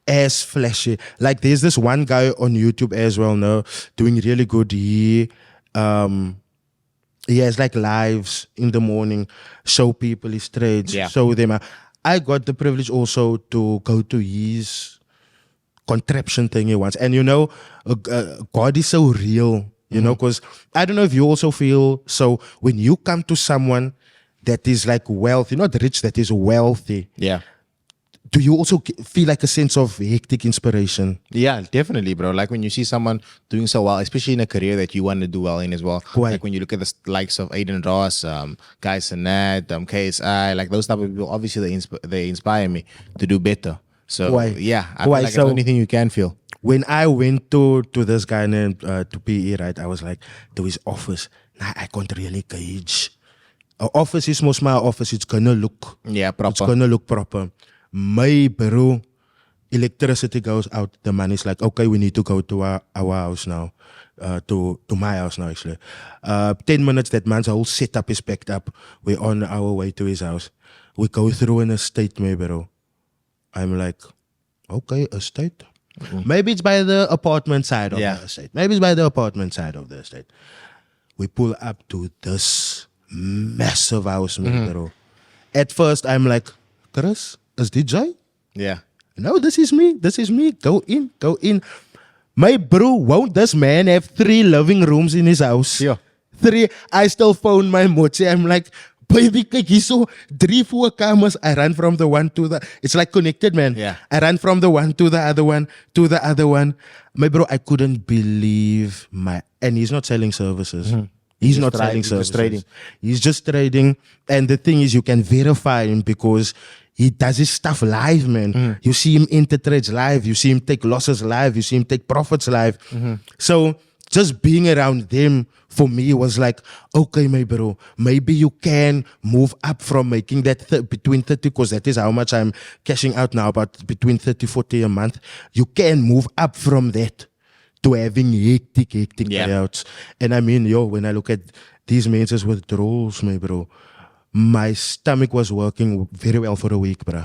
Speaker 2: as flashy. Like there's this one guy on YouTube as well now doing really good. He has like lives in the morning, show people his trades, show them. I got the privilege also to go to his contraption thing he wants. And God is so real, because I don't know if you also feel so when you come to someone that is like wealthy, not rich, that is wealthy.
Speaker 1: Yeah.
Speaker 2: Do you also feel like a sense of hectic inspiration?
Speaker 1: Yeah, definitely, bro. Like when you see someone doing so well, especially in a career that you want to do well in as well.
Speaker 2: Quite.
Speaker 1: Like when you look at the likes of Aiden Ross, Guy Sinat, KSI, like those type of people, obviously they inspire me to do better. So
Speaker 2: Why?
Speaker 1: Yeah, I feel like it's the only thing you can feel.
Speaker 2: When I went to this guy named to PE, right, I was like, to his office, nah, I can't really gauge. Our office is most my office, it's gonna look
Speaker 1: proper.
Speaker 2: It's gonna look proper. My bro, electricity goes out. The man is like, okay, we need to go to our house now, to my house now actually. 10 minutes, that man's whole setup is packed up. We're on our way to his house. We go through an estate, my bro. I'm like, okay, estate. Maybe it's by the apartment side of the estate. Maybe it's by the apartment side of the estate. We pull up to this massive house, my bro. At first, I'm like, Chris, is DJ?
Speaker 1: Yeah.
Speaker 2: No, this is me. This is me. Go in. Go in. My bro, won't this man have 3 living rooms in his house?
Speaker 1: Yeah.
Speaker 2: 3. I still phone my mochi. I'm like, baby, kyk hierso 3 voorkamers. I ran from the one to the... It's like connected, man.
Speaker 1: Yeah.
Speaker 2: I ran from the one to the other one, to the other one. My bro, I couldn't believe my... And he's not selling services. He's not selling services.
Speaker 1: Trading.
Speaker 2: He's just trading. And the thing is, you can verify him because he does his stuff live, man. You see him enter trades live. You see him take losses live. You see him take profits live. So just being around them for me was like, okay, my bro, maybe you can move up from making that between 30, because that is how much I'm cashing out now, about between 30, 40 a month. You can move up from that to having hectic payouts. And I mean, when I look at these men's withdrawals, my bro, my stomach was working very well for a week, bro.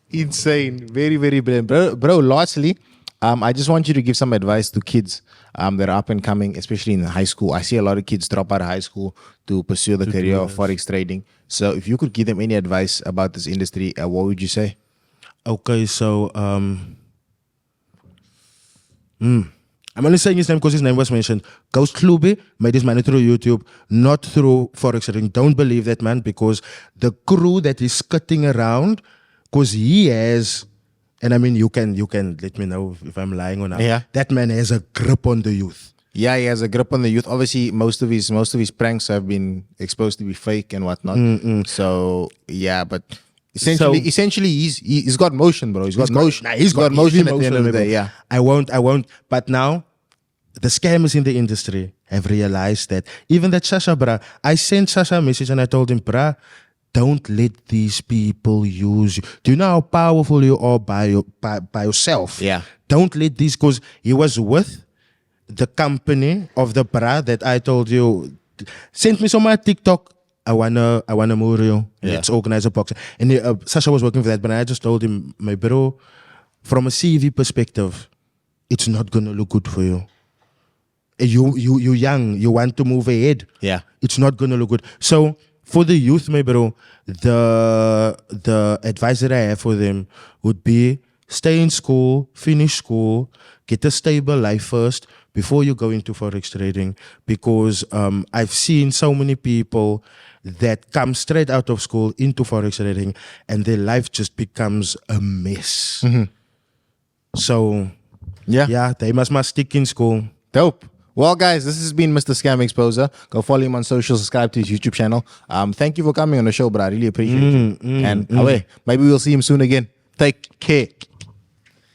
Speaker 1: Insane. Very, very brilliant. Bro, lastly, I just want you to give some advice to kids that are up and coming, especially in high school. I see a lot of kids drop out of high school to pursue the career of Forex trading. So if you could give them any advice about this industry, what would you say?
Speaker 2: Okay, so I'm only saying his name because his name was mentioned. Ghost Klube made his money through YouTube, not through Forex trading. Don't believe that, man, because the crew that is skirting around, because he has, and I mean, you can let me know if I'm lying or not.
Speaker 1: Yeah.
Speaker 2: That man has a grip on the youth.
Speaker 1: Yeah, he has a grip on the youth. Obviously, most of his pranks have been exposed to be fake and whatnot. So yeah, but essentially, he's got motion, bro. He's got motion.
Speaker 2: He's got
Speaker 1: motion at the end of the day. Yeah.
Speaker 2: I won't. But now, the scammers in the industry have realized that. Even that Sasha, bruh, I sent Sasha a message and I told him, bruh, don't let these people use you. Do you know how powerful you are by yourself?
Speaker 1: Yeah.
Speaker 2: Don't let these, because he was with the company of the bra that I told you. Sent me some TikTok. I wanna move you.
Speaker 1: Yeah.
Speaker 2: Let's organize a box. And Sasha was working for that, but I just told him, my bro, from a CV perspective, it's not gonna look good for you. You're young. You want to move ahead.
Speaker 1: Yeah.
Speaker 2: It's not gonna look good. So for the youth, my bro, the advice that I have for them would be stay in school, finish school, get a stable life first before you go into Forex trading. Because I've seen so many people that come straight out of school into Forex trading and their life just becomes a mess. So yeah, they must stick in school.
Speaker 1: Dope. Well, guys, this has been Mr. Scam Exposer. Go follow him on social, subscribe to his YouTube channel. Thank you for coming on the show, bro. I really appreciate you. And maybe we'll see him soon again. Take care.